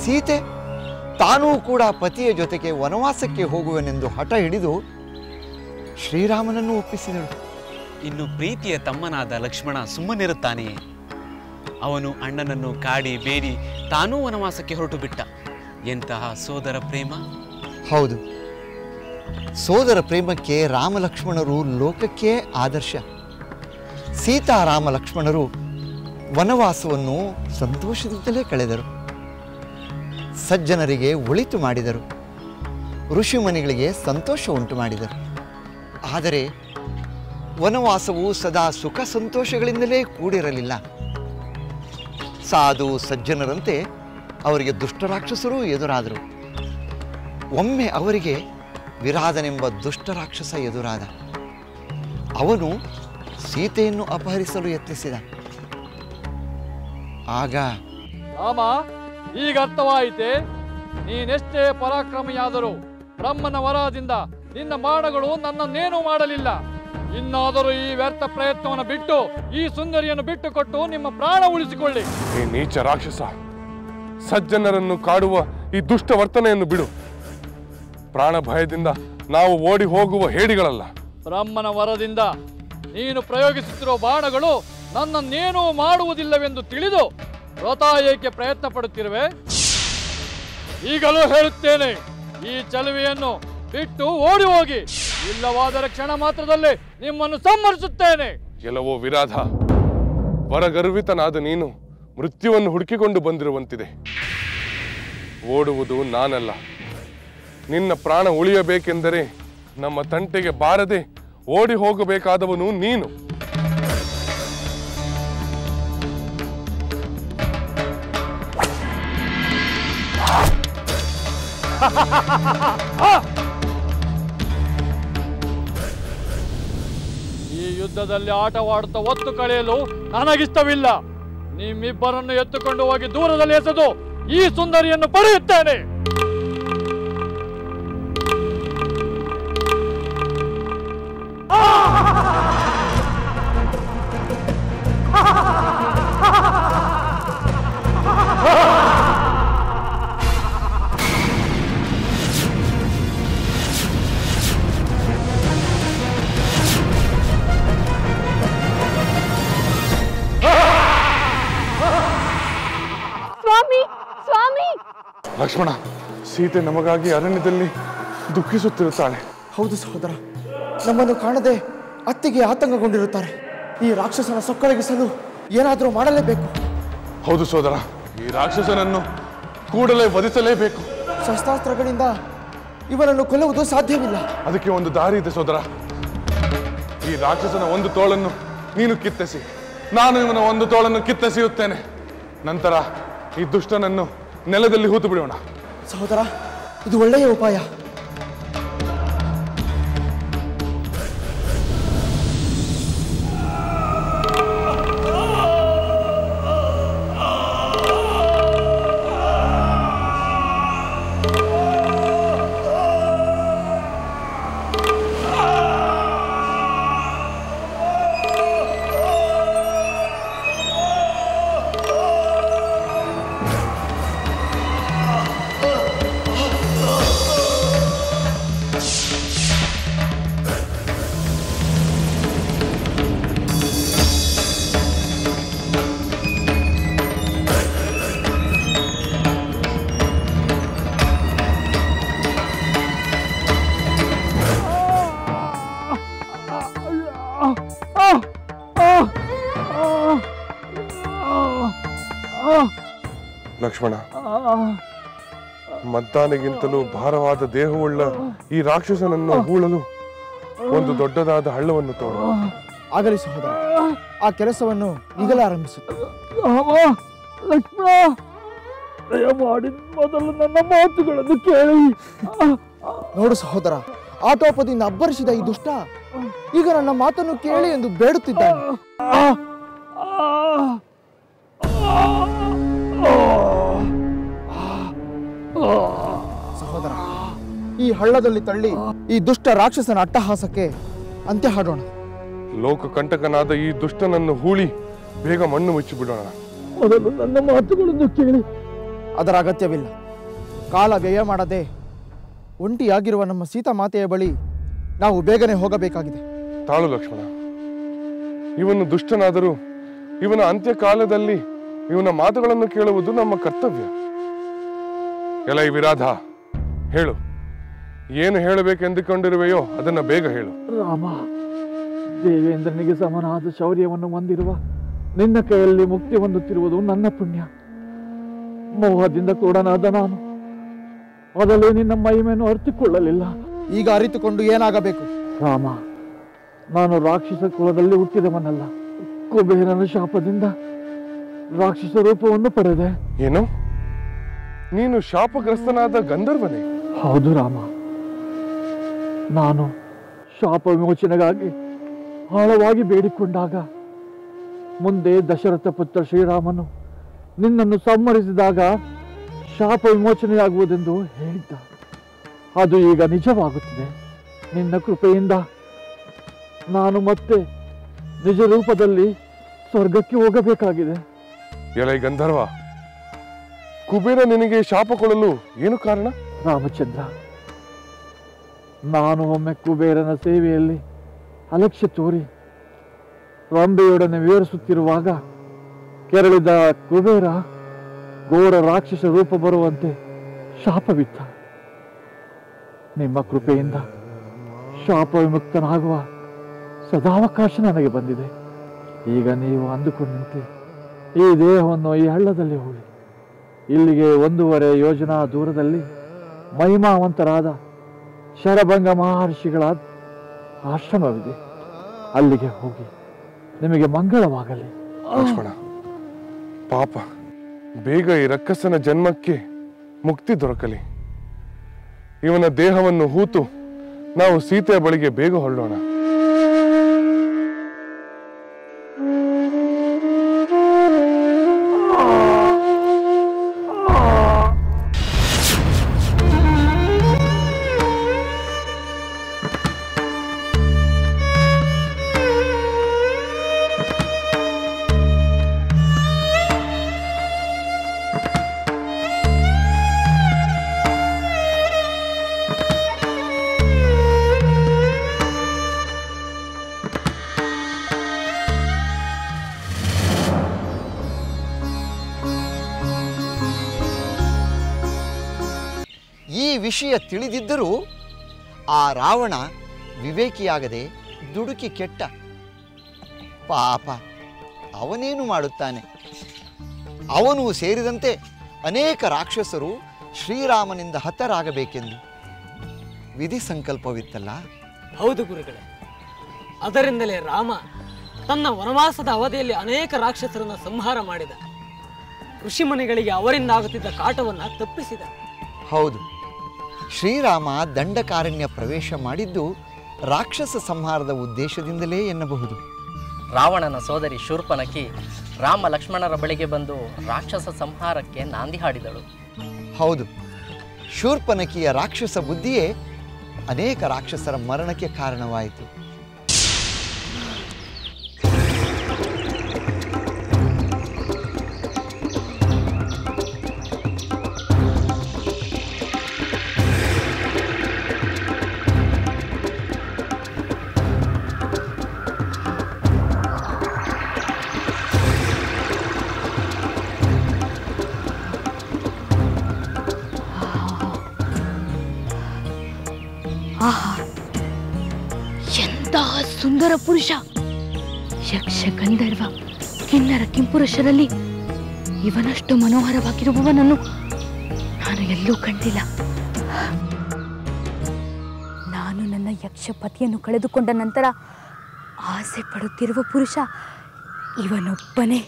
ಸೀತೆ ತಾನೂ ಕೂಡ ಪತಿಯ ಜೊತೆಗೆ ವನವಾಸಕ್ಕೆ ಹೋಗುವನೆಂದು ಹಠ ಹಿಡಿದು ಶ್ರೀರಾಮನನ್ನು ಒಪ್ಪಿಸಿದಳು. ಇನ್ನು ಪ್ರೀತಿಯ ತಮ್ಮನಾದ ಲಕ್ಷ್ಮಣ ಸುಮ್ಮನಿರುತ್ತಾನೆಯೇ? ಅವನು ಅಣ್ಣನನ್ನು ಕಾಡಿ ಬೇಡಿ ತಾನೂ ವನವಾಸಕ್ಕೆ ಹೊರಟು ಬಿಟ್ಟ. ಎಂತಹ ಸೋದರ ಪ್ರೇಮ! ಹೌದು, ಸೋದರ ಪ್ರೇಮಕ್ಕೆ ರಾಮಲಕ್ಷ್ಮಣರು ಲೋಕಕ್ಕೆ ಆದರ್ಶ. ಸೀತಾರಾಮ ಲಕ್ಷ್ಮಣರು ವನವಾಸವನ್ನು ಸಂತೋಷದಿಂದಲೇ ಕಳೆದರು. ಸಜ್ಜನರಿಗೆ ಒಳಿತು ಮಾಡಿದರು, ಋಷಿಮುನಿಗಳಿಗೆ ಸಂತೋಷ ಉಂಟು ಮಾಡಿದರು. ಆದರೆ ವನವಾಸವು ಸದಾ ಸುಖ ಸಂತೋಷಗಳಿಂದಲೇ ಕೂಡಿರಲಿಲ್ಲ. ಸಾಧು ಸಜ್ಜನರಂತೆ ಅವರಿಗೆ ದುಷ್ಟರಾಕ್ಷಸರೂ ಎದುರಾದರು. ಒಮ್ಮೆ ಅವರಿಗೆ ವಿರಾಧನೆಂಬ ದುಷ್ಟರಾಕ್ಷಸ ಎದುರಾದ. ಅವನು ಸೀತೆಯನ್ನು ಅಪಹರಿಸಲು ಯತ್ನಿಸಿದ. ಆಗ ರಾಮ, ಈಗ ಅರ್ಥವಾಯಿತೆ. ನೀನೆಷ್ಟೇ ಪರಾಕ್ರಮಿಯಾದರೂ ಬ್ರಹ್ಮನ ವರದಿಂದ ನಿನ್ನ ಬಾಣಗಳು ನನ್ನನ್ನೇನೂ ಮಾಡಲಿಲ್ಲ. ಇನ್ನಾದರೂ ಈ ವ್ಯರ್ಥ ಪ್ರಯತ್ನವನ್ನು ಬಿಟ್ಟು ಈ ಸುಂದರಿಯನ್ನು ಬಿಟ್ಟುಕೊಟ್ಟು ನಿಮ್ಮ ಪ್ರಾಣ ಉಳಿಸಿಕೊಳ್ಳಿ. ಈ ನೀಚ ರಾಕ್ಷಸ, ಸಜ್ಜನರನ್ನು ಕಾಡುವ ಈ ದುಷ್ಟ ವರ್ತನೆಯನ್ನು ಬಿಡು. ಪ್ರಾಣ ಭಯದಿಂದ ನಾವು ಓಡಿ ಹೋಗುವ ಹೇಡಿಗಳಲ್ಲ. ಬ್ರಹ್ಮನ ವರದಿಂದ ನೀನು ಪ್ರಯೋಗಿಸುತ್ತಿರುವ ಬಾಣಗಳು ನನ್ನನ್ನೇನೂ ಮಾಡುವುದಿಲ್ಲವೆಂದು ತಿಳಿದು ವ್ರತ ಏಕೆ ಪ್ರಯತ್ನ ಪಡುತ್ತಿರುವೆ? ಈಗಲೂ ಹೇಳುತ್ತೇನೆ, ಈ ಚಲುವೆಯನ್ನು ಬಿಟ್ಟು ಓಡಿ ಹೋಗಿ, ಇಲ್ಲವಾದರೆ ಕ್ಷಣ ಮಾತ್ರದಲ್ಲೇ ನಿಮ್ಮನ್ನು ಸಂಹರಿಸುತ್ತೇನೆ. ಎಲ್ಲವೋ ವಿರಾಧ, ವರಗರ್ವಿತನಾದ ನೀನು ಮೃತ್ಯುವನ್ನು ಹುಡುಕಿಕೊಂಡು ಬಂದಿರುವಂತಿದೆ. ಓಡುವುದು ನಾನಲ್ಲ. ನಿನ್ನ ಪ್ರಾಣ ಉಳಿಯಬೇಕೆಂದರೆ ನಮ್ಮ ತಂಟೆಗೆ ಬಾರದೆ ಓಡಿ ಹೋಗಬೇಕಾದವನು ನೀನು. ಈ ಯುದ್ಧದಲ್ಲಿ ಆಟವಾಡುತ್ತಾ ಒತ್ತು ಕಳೆಯಲು ನನಗಿಷ್ಟವಿಲ್ಲ. ನಿಮ್ಮಿಬ್ಬರನ್ನು ಎತ್ತುಕೊಂಡು ಹೋಗಿ ದೂರದಲ್ಲಿ ಎಸೆದು ಈ ಸುಂದರಿಯನ್ನು ಪಡೆಯುತ್ತೇನೆ. ಲಕ್ಷ್ಮಣ, ಸೀತೆ ನಮಗಾಗಿ ಅರಣ್ಯದಲ್ಲಿ ದುಃಖಿಸುತ್ತಿರುತ್ತಾಳೆ. ಹೌದು ಸಹೋದರ, ನಮ್ಮನ್ನು ಕಾಣದೆ ಅತ್ತಿಗೆ ಆತಂಕಗೊಂಡಿರುತ್ತಾರೆ. ಈ ರಾಕ್ಷಸನ ಸೊಕ್ಕಳಗಿಸಲು ಏನಾದರೂ ಮಾಡಲೇಬೇಕು. ಹೌದು ಸೋದರ, ಈ ರಾಕ್ಷಸನನ್ನು ಕೂಡಲೇ ವಧಿಸಲೇಬೇಕು. ಶಸ್ತ್ರಾಸ್ತ್ರಗಳಿಂದ ಇವನನ್ನು ಕೊಲ್ಲುವುದು ಸಾಧ್ಯವಿಲ್ಲ. ಅದಕ್ಕೆ ಒಂದು ದಾರಿ ಇದೆ ಸೋದರ. ಈ ರಾಕ್ಷಸನ ಒಂದು ತೋಳನ್ನು ನೀನು ಕಿತ್ತೆಸಿ, ನಾನು ಇವನ ಒಂದು ತೋಳನ್ನು ಕಿತ್ತೆಸೆಯುತ್ತೇನೆ. ನಂತರ ಈ ದುಷ್ಟನನ್ನು ನೆಲದಲ್ಲಿ ಹೂತು ಬಿಡೋಣ. ಸಹೋದರ, ಇದು ಒಳ್ಳೆಯ ಉಪಾಯ. ಲಕ್ಷ್ಮಣ, ಮದ್ದಾನೆಗಿಂತಲೂ ಭಾರವಾದ ದೇಹವುಳ್ಳ ಈ ರಾಕ್ಷಸನನ್ನು ಹೂಳಲು ಒಂದು ದೊಡ್ಡದಾದ ಹಳ್ಳವನ್ನು ತೋಡ. ಆಗಲಿ ಸಹೋದರ, ಆ ಕೆಲಸವನ್ನು ಈಗಲೇ ಆರಂಭಿಸುತ್ತೆ. ಲಕ್ಷ್ಮಣ, ದಯಮಾಡಿ ಮೊದಲು ನನ್ನ ಮಾತುಗಳನ್ನು ಕೇಳಿ. ನೋಡು ಸಹೋದರ, ಆಟೋಪದಿಂದ ಅಬ್ಬರಿಸಿದ ಈ ದುಷ್ಟ ಈಗ ನನ್ನ ಮಾತನ್ನು ಕೇಳಿ ಎಂದು ಬೇಡುತ್ತಿದ್ದಾನೆ. ಈ ಹಳ್ಳದಲ್ಲಿ ತಳ್ಳಿ ಈ ದುಷ್ಟ ರಾಕ್ಷಸನ ಅಟ್ಟಹಾಸಕ್ಕೆ ಅಂತ್ಯ ಹಾಡೋಣ. ಲೋಕಕಂಟಕನಾದ ಈ ದುಷ್ಟನನ್ನು ಹೂಳಿ ಬೇಗ ಮಣ್ಣು ಮುಚ್ಚಿಬಿಡೋಣ. ಮೊದಲು ನನ್ನ ಮಾತುಗಳನ್ನು ಕೇಳಿ. ಅದರ ಅಗತ್ಯವಿಲ್ಲ. ಕಾಲ ವ್ಯಯ ಮಾಡದೆ ಒಂಟಿಯಾಗಿರುವ ನಮ್ಮ ಸೀತಾಮಾತೆಯ ಬಳಿ ನಾವು ಬೇಗನೆ ಹೋಗಬೇಕಾಗಿದೆ. ತಾಳು ಲಕ್ಷ್ಮಣ, ಇವನು ದುಷ್ಟನಾದರೂ ಇವನ ಅಂತ್ಯಕಾಲದಲ್ಲಿ ಇವನ ಮಾತುಗಳನ್ನು ಕೇಳುವುದು ನಮ್ಮ ಕರ್ತವ್ಯ. ಎಲೈ ವಿರಾಧ, ಹೇಳು, ಏನು ಹೇಳಬೇಕೆಂದುಕೊಂಡಿರುವೆಯೋ ಅದನ್ನು ಬೇಗ ಹೇಳು. ರಾಮ, ದೇವೇಂದ್ರನಿಗೆ ಸಮನಾದ ಶೌರ್ಯವನ್ನು ಹೊಂದಿರುವ ನಿನ್ನ ಕೈಯಲ್ಲಿ ಮುಕ್ತಿ ಹೊಂದುತ್ತಿರುವುದು ನನ್ನ ಪುಣ್ಯ. ಮೋಹದಿಂದ ಕೂಡನಾದ ನಾನು ಮೊದಲೇ ನಿನ್ನ ಮಹಿಮೆಯನ್ನು ಅರಿತುಕೊಳ್ಳಲಿಲ್ಲ. ಈಗ ಅರಿತುಕೊಂಡು ಏನಾಗಬೇಕು? ರಾಮ, ನಾನು ರಾಕ್ಷಸ ಕುಲದಲ್ಲಿ ಹುಟ್ಟಿದವನಲ್ಲ. ಕುಬೇರನ ಶಾಪದಿಂದ ರಾಕ್ಷಸ ರೂಪವನ್ನು ಪಡೆದೆ. ಏನು? ನೀನು ಶಾಪಗ್ರಸ್ತನಾದ ಗಂಧರ್ವನೇ? ಹೌದು ರಾಮ, ನಾನು ಶಾಪ ವಿಮೋಚನೆಗಾಗಿ ಆಳವಾಗಿ ಬೇಡಿಕೊಂಡಾಗ ಮುಂದೆ ದಶರಥ ಪುತ್ರ ಶ್ರೀರಾಮನು ನಿನ್ನನ್ನು ಸಂಹರಿಸಿದಾಗ ಶಾಪ ವಿಮೋಚನೆಯಾಗುವುದೆಂದು ಹೇಳಿದ್ದ. ಅದು ಈಗ ನಿಜವಾಗುತ್ತಿದೆ. ನಿನ್ನ ಕೃಪೆಯಿಂದ ನಾನು ಮತ್ತೆ ನಿಜ ರೂಪದಲ್ಲಿ ಸ್ವರ್ಗಕ್ಕೆ ಹೋಗಬೇಕಾಗಿದೆ. ಎಲೈ ಗಂಧರ್ವ, ಕುಬೇರ ನಿನಗೆ ಶಾಪ ಕೊಡಲು ಏನು ಕಾರಣ? ರಾಮಚಂದ್ರ, ನಾನು ಒಮ್ಮೆ ಕುಬೇರನ ಸೇವೆಯಲ್ಲಿ ಅಲಕ್ಷ್ಯ ತೋರಿ ರಂಬೆಯೊಡನೆ ವಿವರಿಸುತ್ತಿರುವಾಗ ಕೆರಳಿದ ಕುಬೇರ ಘೋರ ರಾಕ್ಷಸ ರೂಪ ಬರುವಂತೆ ಶಾಪವಿತ್ತ. ನಿಮ್ಮ ಕೃಪೆಯಿಂದ ಶಾಪ ವಿಮುಕ್ತನಾಗುವ ಸದಾವಕಾಶ ನನಗೆ ಬಂದಿದೆ. ಈಗ ನೀವು ಅಂದುಕೊಂಡಂತೆ ಈ ದೇಹವನ್ನು ಈ ಹಳ್ಳದಲ್ಲಿ ಹೂಳಿ ಇಲ್ಲಿಗೆ 1.5 ಯೋಜನಾ ದೂರದಲ್ಲಿ ಮಹಿಮಾವಂತರಾದ ಶರಭಂಗ ಮಹರ್ಷಿಗಳ ಆಶ್ರಮವಿದೆ. ಅಲ್ಲಿಗೆ ಹೋಗಿ ನಿಮಗೆ ಮಂಗಳವಾಗಲಿ. ಲಕ್ಷ್ಮಣ, ಪಾಪ, ಬೇಗ ಈ ರಕ್ಕಸನ ಜನ್ಮಕ್ಕೆ ಮುಕ್ತಿ ದೊರಕಲಿ. ಇವನ ದೇಹವನ್ನು ಹೂತು ನಾವು ಸೀತೆಯ ಬಳಿಗೆ ಬೇಗ ಹೊರಡೋಣ. ಈ ವಿಷಯ ತಿಳಿದಿದ್ದರೂ ಆ ರಾವಣ ವಿವೇಕಿಯಾಗದೆ ದುಡುಕಿ ಕೆಟ್ಟ. ಪಾಪ, ಅವನೇನು ಮಾಡುತ್ತಾನೆ? ಅವನು ಸೇರಿದಂತೆ ಅನೇಕ ರಾಕ್ಷಸರು ಶ್ರೀರಾಮನಿಂದ ಹತರಾಗಬೇಕೆಂದು ವಿಧಿ ಸಂಕಲ್ಪವಿತ್ತಲ್ಲ. ಹೌದು ಗುರುಗಳೇ, ಅದರಿಂದಲೇ ರಾಮ ತನ್ನ ವನವಾಸದ ಅವಧಿಯಲ್ಲಿ ಅನೇಕ ರಾಕ್ಷಸರನ್ನು ಸಂಹಾರ ಮಾಡಿದ. ಋಷಿಮುನಿಗಳಿಗೆ ಅವರಿಂದ ಆಗುತ್ತಿದ್ದ ಕಾಟವನ್ನು ತಪ್ಪಿಸಿದ. ಹೌದು, ಶ್ರೀರಾಮ ದಂಡಕಾರಣ್ಯ ಪ್ರವೇಶ ಮಾಡಿದ್ದು ರಾಕ್ಷಸ ಸಂಹಾರದ ಉದ್ದೇಶದಿಂದಲೇ ಎನ್ನಬಹುದು. ರಾವಣನ ಸೋದರಿ ಶೂರ್ಪನಖಿ ರಾಮ ಲಕ್ಷ್ಮಣರ ಬಳಿಗೆ ಬಂದು ರಾಕ್ಷಸ ಸಂಹಾರಕ್ಕೆ ನಾಂದಿ ಹಾಡಿದಳು. ಹೌದು, ಶೂರ್ಪನಖಿಯ ರಾಕ್ಷಸ ಬುದ್ಧಿಯೇ ಅನೇಕ ರಾಕ್ಷಸರ ಮರಣಕ್ಕೆ ಕಾರಣವಾಯಿತು. ಎಂತಹ ಸುಂದರ ಪುರುಷ! ಯಕ್ಷ ಗಂಧರ್ವ ಕಿನ್ನರ ಕಿಂಪುರುಷರಲ್ಲಿ ಇವನಷ್ಟು ಮನೋಹರವಾಗಿರುವವನನ್ನು ನಾನು ಎಲ್ಲೂ ಕಂಡಿಲ್ಲ. ನಾನು ನನ್ನ ಯಕ್ಷ ಪತಿಯನ್ನು ಕಳೆದುಕೊಂಡ ನಂತರ ಆಸೆ ಪಡುತ್ತಿರುವ ಪುರುಷ ಇವನೊಬ್ಬನೇ.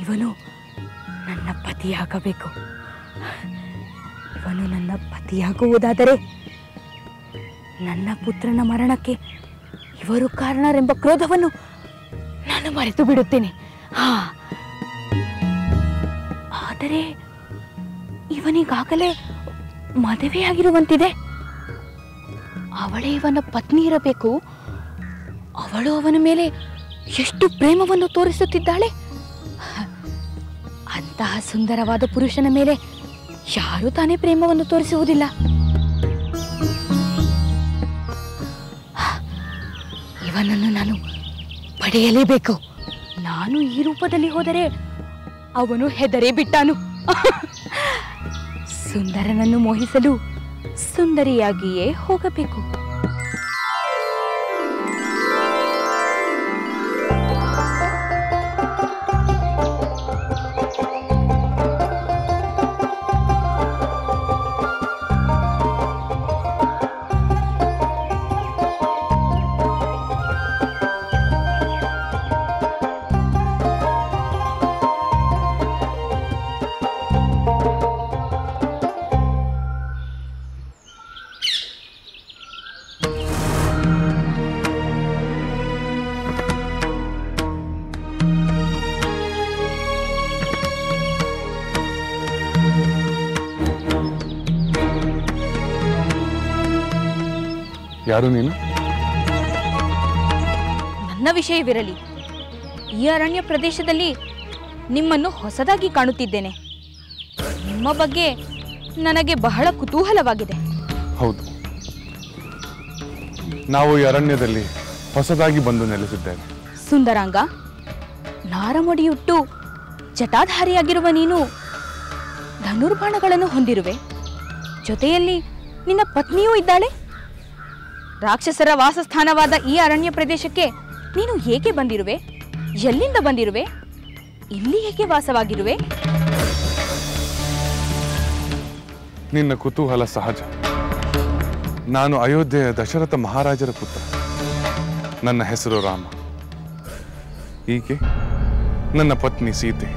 ಇವನು ನನ್ನ ಪತಿಯಾಗಬೇಕು. ಇವನು ನನ್ನ ಪತಿಯಾಗುವುದಾದರೆ ನನ್ನ ಪುತ್ರನ ಮರಣಕ್ಕೆ ಇವರು ಕಾರಣರೆಂಬ ಕ್ರೋಧವನ್ನು ನಾನು ಮರೆತು ಬಿಡುತ್ತೇನೆ. ಆದರೆ ಇವನಿಗಾಗಲೇ ಮದುವೆಯಾಗಿರುವಂತಿದೆ. ಅವಳೇ ಇವನ ಪತ್ನಿ ಇರಬೇಕು. ಅವಳು ಅವನ ಮೇಲೆ ಎಷ್ಟು ಪ್ರೇಮವನ್ನು ತೋರಿಸುತ್ತಿದ್ದಾಳೆ. ಅಂತಹ ಸುಂದರವಾದ ಪುರುಷನ ಮೇಲೆ ಯಾರೂ ತಾನೇ ಪ್ರೇಮವನ್ನು ತೋರಿಸುವುದಿಲ್ಲ. ಇವನನ್ನು ನಾನು ಪಡೆಯಲೇಬೇಕು. ನಾನು ಈ ರೂಪದಲ್ಲಿ ಹೋದರೆ ಅವನು ಹೆದರೇ ಬಿಟ್ಟಾನು. ಸುಂದರನನ್ನು ಮೋಹಿಸಲು ಸುಂದರಿಯಾಗಿಯೇ ಹೋಗಬೇಕು. ಯಾರು ನೀನು? ನನ್ನ ವಿಷಯವಿರಲಿ. ಈ ಅರಣ್ಯ ಪ್ರದೇಶದಲ್ಲಿ ನಿಮ್ಮನ್ನು ಹೊಸದಾಗಿ ಕಾಣುತ್ತಿದ್ದೇನೆ. ನಿಮ್ಮ ಬಗ್ಗೆ ನನಗೆ ಬಹಳ ಕುತೂಹಲವಾಗಿದೆ. ಹೌದು, ನಾವು ಈ ಅರಣ್ಯದಲ್ಲಿ ಹೊಸದಾಗಿ ಬಂದು ನೆಲೆಸಿದ್ದೇವೆ. ಸುಂದರಾಂಗ, ನಾರಮಡಿಯುಟ್ಟು ಜಟಾಧಾರಿಯಾಗಿರುವ ನೀನು ಧನುರ್ಬಾಣಗಳನ್ನು ಹೊಂದಿರುವೆ. ಜೊತೆಯಲ್ಲಿ ನಿನ್ನ ಪತ್ನಿಯೂ ಇದ್ದಾಳೆ. ರಾಕ್ಷಸರ ವಾಸಸ್ಥಾನವಾದ ಈ ಅರಣ್ಯ ಪ್ರದೇಶಕ್ಕೆ ನೀನು ಏಕೆ ಬಂದಿರುವೆ? ಎಲ್ಲಿಂದ ಬಂದಿರುವೆ? ಇಲ್ಲಿ ಏಕೆ ವಾಸವಾಗಿರುವೆ? ನಿನ್ನ ಕುತೂಹಲ ಸಹಜ. ನಾನು ಅಯೋಧ್ಯೆಯ ದಶರಥ ಮಹಾರಾಜರ ಪುತ್ರ. ನನ್ನ ಹೆಸರು ರಾಮ. ಈಕೆ ನನ್ನ ಪತ್ನಿ ಸೀತೆ.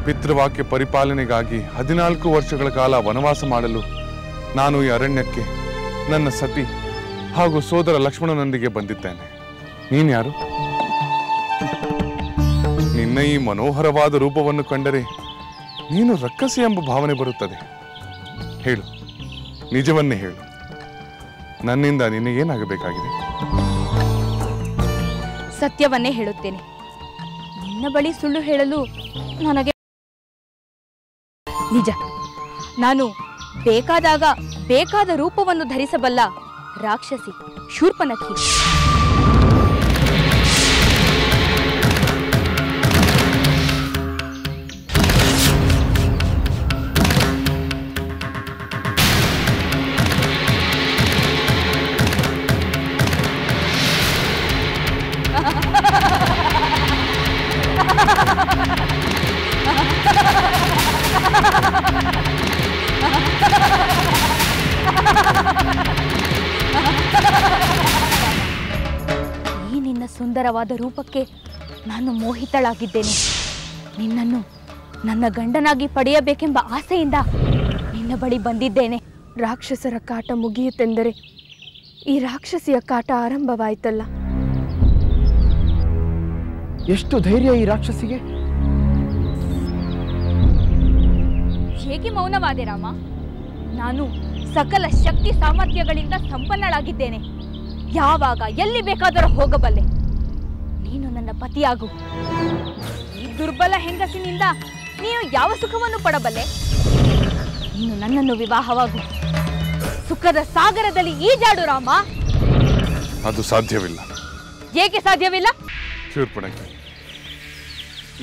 ಪಿತೃವಾಕ್ಯ ಪರಿಪಾಲನೆಗಾಗಿ 14 ವರ್ಷಗಳ ಕಾಲ ವನವಾಸ ಮಾಡಲು ನಾನು ಈ ಅರಣ್ಯಕ್ಕೆ ನನ್ನ ಸತಿ ಹಾಗೂ ಸೋದರ ಲಕ್ಷ್ಮಣನೊಂದಿಗೆ ಬಂದಿದ್ದೇನೆ. ನೀನ್ಯಾರು? ನಿನ್ನ ಈ ಮನೋಹರವಾದ ರೂಪವನ್ನು ಕಂಡರೆ ನೀನು ರಕ್ಕಸಿ ಎಂಬ ಭಾವನೆ ಬರುತ್ತದೆ. ಹೇಳು, ನಿಜವನ್ನೇ ಹೇಳು. ನನ್ನಿಂದ ನಿನಗೇನಾಗಬೇಕಾಗಿದೆ? ಸತ್ಯವನ್ನೇ ಹೇಳುತ್ತೇನೆ. ನಿನ್ನ ಬಳಿ ಸುಳ್ಳು ಹೇಳಲು ನನಗೆ ನಿಜ. ನಾನು ಬೇಕಾದಾಗ ಬೇಕಾದ ರೂಪವನ್ನು ಧರಿಸಬಲ್ಲ ರಾಕ್ಷಸಿ ಶೂರ್ಪನಖಿ. ಈ ನಿನ್ನ ಸುಂದರವಾದ ರೂಪಕ್ಕೆ ನಾನು ಮೋಹಿತಳಾಗಿದ್ದೇನೆ. ನಿನ್ನನ್ನು ನನ್ನ ಗಂಡನಾಗಿ ಪಡೆಯಬೇಕೆಂಬ ಆಸೆಯಿಂದ ನಿನ್ನ ಬಳಿ ಬಂದಿದ್ದೇನೆ. ರಾಕ್ಷಸರ ಕಾಟ ಮುಗಿಯುತ್ತೆಂದರೆ ಈ ರಾಕ್ಷಸಿಯ ಕಾಟ ಆರಂಭವಾಯಿತಲ್ಲ. ಎಷ್ಟು ಧೈರ್ಯ ಈ ರಾಕ್ಷಸಿಗೆ! ಹೇಗೆ ಮೌನವಾದೆ ರಾಮ? ನಾನು ಸಕಲ ಶಕ್ತಿ ಸಾಮರ್ಥ್ಯಗಳಿಂದ ಸಂಪನ್ನಳಾಗಿದ್ದೇನೆ. ಯಾವಾಗ ಎಲ್ಲಿ ಬೇಕಾದರೂ ಹೋಗಬಲ್ಲೆ. ನೀನು ನನ್ನ ಪತಿಯಾಗು. ಈ ದುರ್ಬಲ ಹೆಂಗಸಿನಿಂದ ನೀನು ಯಾವ ಸುಖವನ್ನು ಪಡಬಲ್ಲೆ? ನೀನು ನನ್ನನ್ನು ವಿವಾಹವಾಗು. ಸುಖದ ಸಾಗರದಲ್ಲಿ ಈಜಾಡು ರಾಮ. ಅದು ಸಾಧ್ಯವಿಲ್ಲ. ಏಕೆ ಸಾಧ್ಯವಿಲ್ಲ? ಶೂರ್ಪಣಖಿ,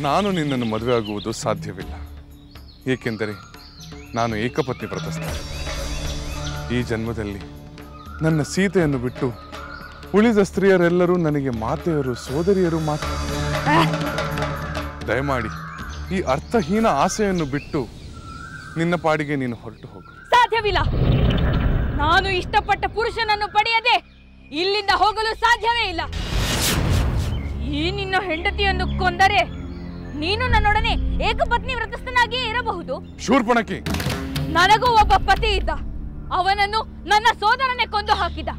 ನಾನು ನಿನ್ನನ್ನು ಮದುವೆ ಆಗುವುದು ಸಾಧ್ಯವಿಲ್ಲ. ಏಕೆಂದರೆ ನಾನು ಏಕಪತ್ನಿ ವ್ರತಸ್ಥ. ಈ ಜನ್ಮದಲ್ಲಿ ನನ್ನ ಸೀತೆಯನ್ನು ಬಿಟ್ಟು ಉಳಿದ ಸ್ತ್ರೀಯರೆಲ್ಲರೂ ನನಗೆ ಮಾತೆಯರು, ಸೋದರಿಯರು ಮಾತ್ರ. ದಯಮಾಡಿ ಈ ಅರ್ಥಹೀನ ಆಸೆಯನ್ನು ಬಿಟ್ಟು ನಿನ್ನ ಪಾಡಿಗೆ ನೀನು ಹೊರಟು ಹೋಗು. ಸಾಧ್ಯವಿಲ್ಲ. ನಾನು ಇಷ್ಟಪಟ್ಟ ಪುರುಷನನ್ನು ಪಡೆಯದೆ ಇಲ್ಲಿಂದ ಹೋಗಲು ಸಾಧ್ಯವೇ ಇಲ್ಲ. ಈ ನಿನ್ನ ಹೆಂಡತಿಯನ್ನು ಕೊಂದರೆ ನೀನು ನನ್ನೊಡನೆ ಏಕಪತ್ನಿ ವ್ರತಸ್ಥನಾಗಿಯೇ ಇರಬಹುದು. ಶೂರ್ಪಣಖಿ, ನನಗೂ ಒಬ್ಬ ಪತಿ ಇದ್ದ. ಅವನನ್ನು ನನ್ನ ಸೋದರನೇ ಕೊಂದು ಹಾಕಿದ.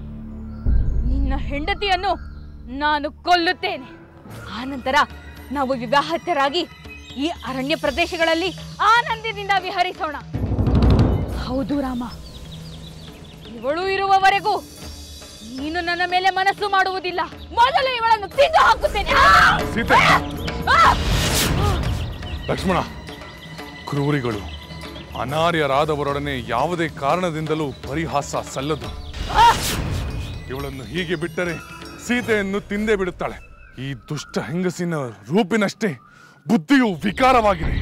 ನಿನ್ನ ಹೆಂಡತಿಯನ್ನು ನಾನು ಕೊಲ್ಲುತ್ತೇನೆ. ಆನಂತರ ನಾವು ವಿವಾಹಿತರಾಗಿ ಈ ಅರಣ್ಯ ಪ್ರದೇಶಗಳಲ್ಲಿ ಆನಂದದಿಂದ ವಿಹರಿಸೋಣ. ಹೌದು ರಾಮ, ಇವಳು ಇರುವವರೆಗೂ ನೀನು ನನ್ನ ಮೇಲೆ ಮನಸ್ಸು ಮಾಡುವುದಿಲ್ಲ. ಮೊದಲು ಇವಳನ್ನು ತಿಂದು ಹಾಕುತ್ತೇನೆ. ಸೀತೆ, ಲಕ್ಷ್ಮಣ, ಕ್ರೂರಿಗಳು ಅನಾರ್ಯರಾದವರೊಡನೆ ಯಾವುದೇ ಕಾರಣದಿಂದಲೂ ಪರಿಹಾಸ ಸಲ್ಲದು. ಇವಳನ್ನು ಹೀಗೆ ಬಿಟ್ಟರೆ ಸೀತೆಯನ್ನು ತಿಂದೇ ಬಿಡುತ್ತಾಳೆ. ಈ ದುಷ್ಟ ಹೆಂಗಸಿನ ರೂಪಿನಷ್ಟೇ ಬುದ್ಧಿಯು ವಿಕಾರವಾಗಿದೆ.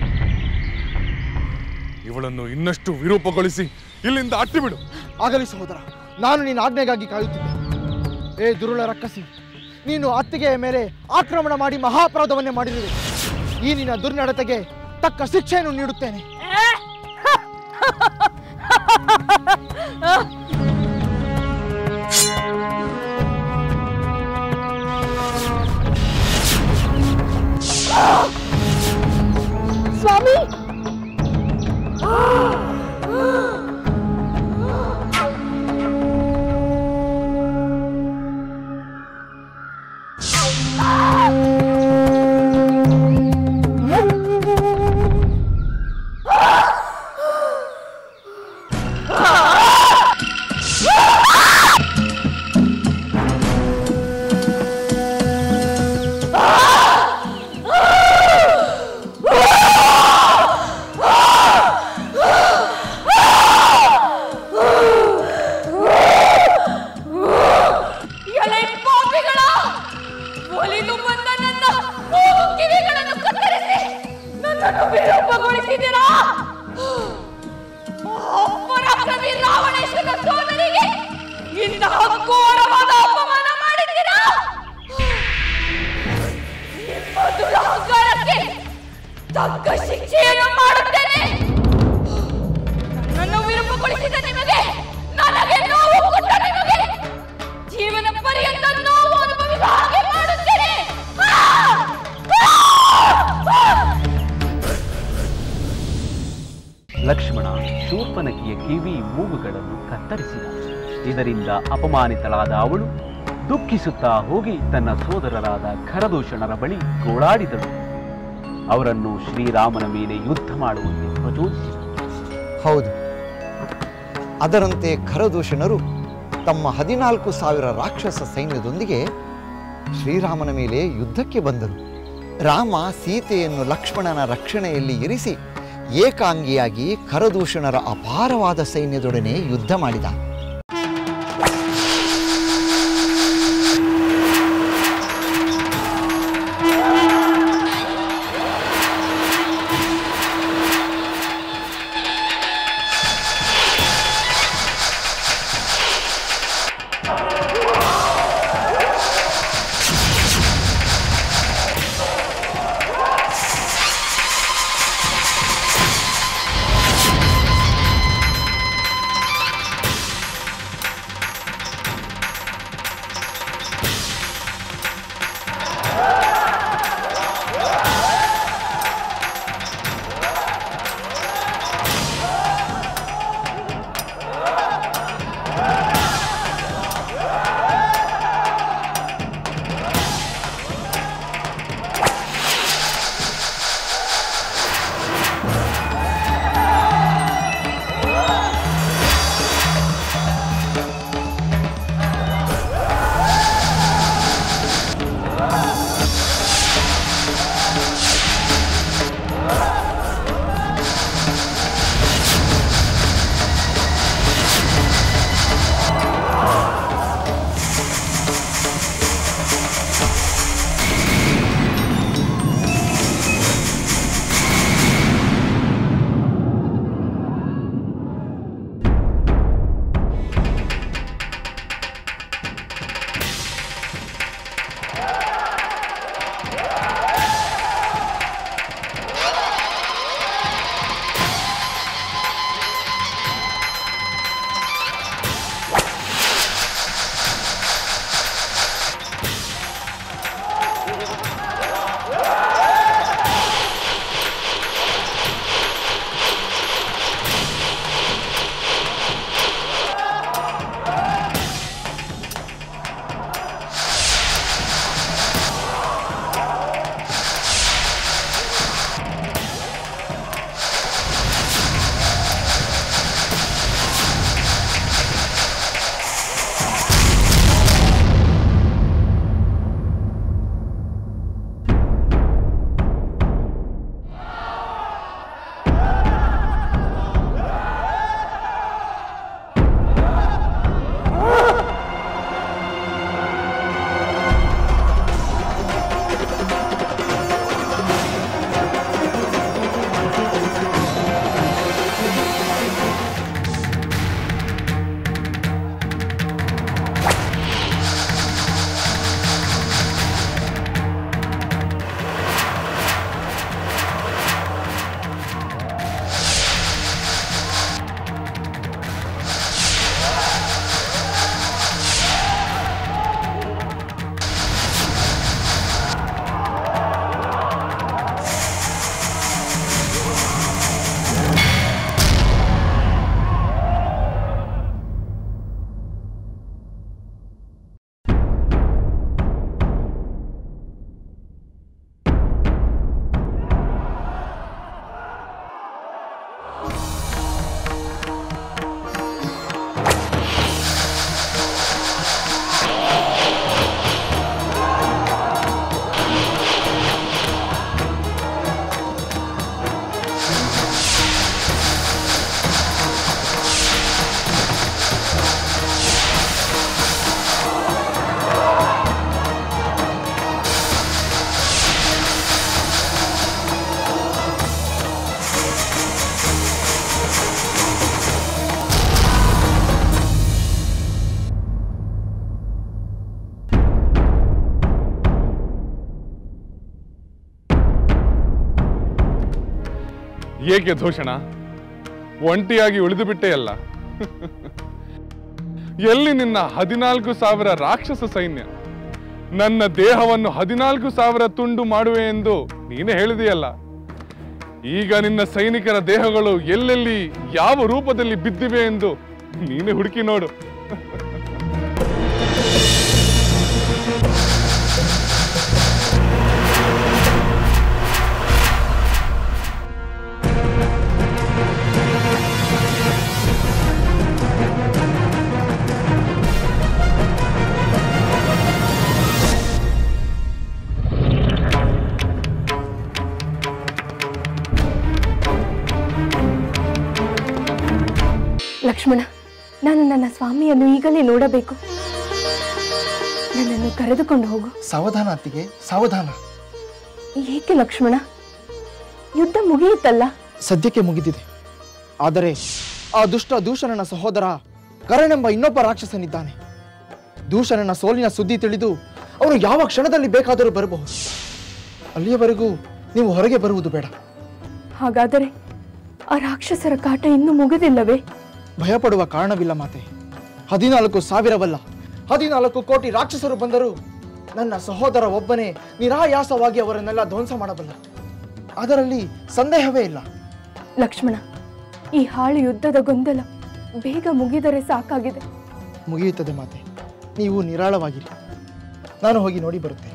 ಇವಳನ್ನು ಇನ್ನಷ್ಟು ವಿರೂಪಗೊಳಿಸಿ ಇಲ್ಲಿಂದ ಅಟ್ಟಿಬಿಡು. ಆಗಲಿ ಸಹೋದರ, ನಾನು ನಿನ್ನ ಆಜ್ಞೆಗಾಗಿ ಕಾಯುತ್ತಿದ್ದೆ. ಏ ದುರುಳ ರಕ್ಕಸಿ, ನೀನು ಅತ್ತಿಗೆಯ ಮೇಲೆ ಆಕ್ರಮಣ ಮಾಡಿ ಮಹಾಪರಾಧವನ್ನೇ ಮಾಡಿರುವೆ. ಈ ನಿನ್ನ ದುರ್ನಡತೆಗೆ ತಕ್ಕ ಶಿಕ್ಷೆಯನ್ನು ನೀಡುತ್ತೇನೆ. ಸ್ವಾಮಿ, ಲಕ್ಷ್ಮಣ ಶೂರ್ಪನಖಿಯ ಕಿವಿ ಮೂಗುಗಳನ್ನು ಕತ್ತರಿಸಿದ. ಇದರಿಂದ ಅಪಮಾನಿತಳಾದ ಅವಳು ದುಃಖಿಸುತ್ತಾ ಹೋಗಿ ತನ್ನ ಸೋದರರಾದ ಖರದೂಷಣರ ಬಳಿ ಗೋಳಾಡಿದಳು. ಅವರನ್ನು ಶ್ರೀರಾಮನ ಮೇಲೆ ಯುದ್ಧ ಮಾಡುವಂತೆ ಪ್ರಚೋದಿಸಿದಳು. ಹೌದು, ಅದರಂತೆ ಖರದೂಷಣರು ತಮ್ಮ 14,000 ರಾಕ್ಷಸ ಸೈನ್ಯದೊಂದಿಗೆ ಶ್ರೀರಾಮನ ಮೇಲೆ ಯುದ್ಧಕ್ಕೆ ಬಂದರು. ರಾಮ ಸೀತೆಯನ್ನು ಲಕ್ಷ್ಮಣನ ರಕ್ಷಣೆಯಲ್ಲಿ ಇರಿಸಿ ಏಕಾಂಗಿಯಾಗಿ ಖರದೂಷಣರ ಅಪಾರವಾದ ಸೈನ್ಯದೊಡನೆ ಯುದ್ಧ ಮಾಡಿದ. ಏಕೆ ದೂಷಣ? ಒಂಟಿಯಾಗಿ ಉಳಿದು ಬಿಟ್ಟೆಯಲ್ಲ. ಎಲ್ಲಿ ನಿನ್ನ 14,000 ರಾಕ್ಷಸ ಸೈನ್ಯ? ನನ್ನ ದೇಹವನ್ನು 14,000 ತುಂಡು ಮಾಡುವೆ ಎಂದು ನೀನೇ ಹೇಳಿದೆಯಲ್ಲ. ಈಗ ನಿನ್ನ ಸೈನಿಕರ ದೇಹಗಳು ಎಲ್ಲೆಲ್ಲಿ ಯಾವ ರೂಪದಲ್ಲಿ ಬಿದ್ದಿವೆ ಎಂದು ನೀನೇ ಹುಡುಕಿ ನೋಡು. ಲಕ್ಷ್ಮಣ, ನಾನು ನನ್ನ ಸ್ವಾಮಿಯನ್ನು ಈಗಲೇ ನೋಡಬೇಕು. ನನ್ನನ್ನು ಕರೆದುಕೊಂಡು ಹೋಗು. ಸಾವಧಾನ ಅತ್ತಿಗೆ, ಸಾವಧಾನ. ಏಕೆ ಲಕ್ಷ್ಮಣ? ಯುದ್ಧ ಮುಗಿಯಿತಲ್ಲ? ಸದ್ಯಕ್ಕೆ ಮುಗಿದಿದೆ. ಆದರೆ ಆ ದುಷ್ಟ ದೂಷಣನ ಸಹೋದರ ಕರಣೆಂಬ ಇನ್ನೊಬ್ಬ ರಾಕ್ಷಸನಿದ್ದಾನೆ. ದೂಷಣನ ಸೋಲಿನ ಸುದ್ದಿ ತಿಳಿದು ಅವನು ಯಾವ ಕ್ಷಣದಲ್ಲಿ ಬೇಕಾದರೂ ಬರಬಹುದು. ಅಲ್ಲಿಯವರೆಗೂ ನೀವು ಹೊರಗೆ ಬರುವುದು ಬೇಡ. ಹಾಗಾದರೆ ಆ ರಾಕ್ಷಸರ ಕಾಟ ಇನ್ನೂ ಮುಗಿದಿಲ್ಲವೇ? ಭಯಪಡುವ ಕಾರಣವಿಲ್ಲ ಮಾತೆ. 14,000ವಲ್ಲ, 14 ಕೋಟಿ ರಾಕ್ಷಸರು ಬಂದರೂ ನನ್ನ ಸಹೋದರ ಒಬ್ಬನೇ ನಿರಾಯಾಸವಾಗಿ ಅವರನ್ನೆಲ್ಲ ಧ್ವಂಸ ಮಾಡಬಲ್ಲ. ಅದರಲ್ಲಿ ಸಂದೇಹವೇ ಇಲ್ಲ. ಲಕ್ಷ್ಮಣ, ಈ ಹಾಳು ಯುದ್ಧದ ಗೊಂದಲ ಬೇಗ ಮುಗಿದರೆ ಸಾಕಾಗಿದೆ. ಮುಗಿಯುತ್ತದೆ ಮಾತೆ, ನೀವು ನಿರಾಳವಾಗಿರಿ. ನಾನು ಹೋಗಿ ನೋಡಿ ಬರುತ್ತೆ.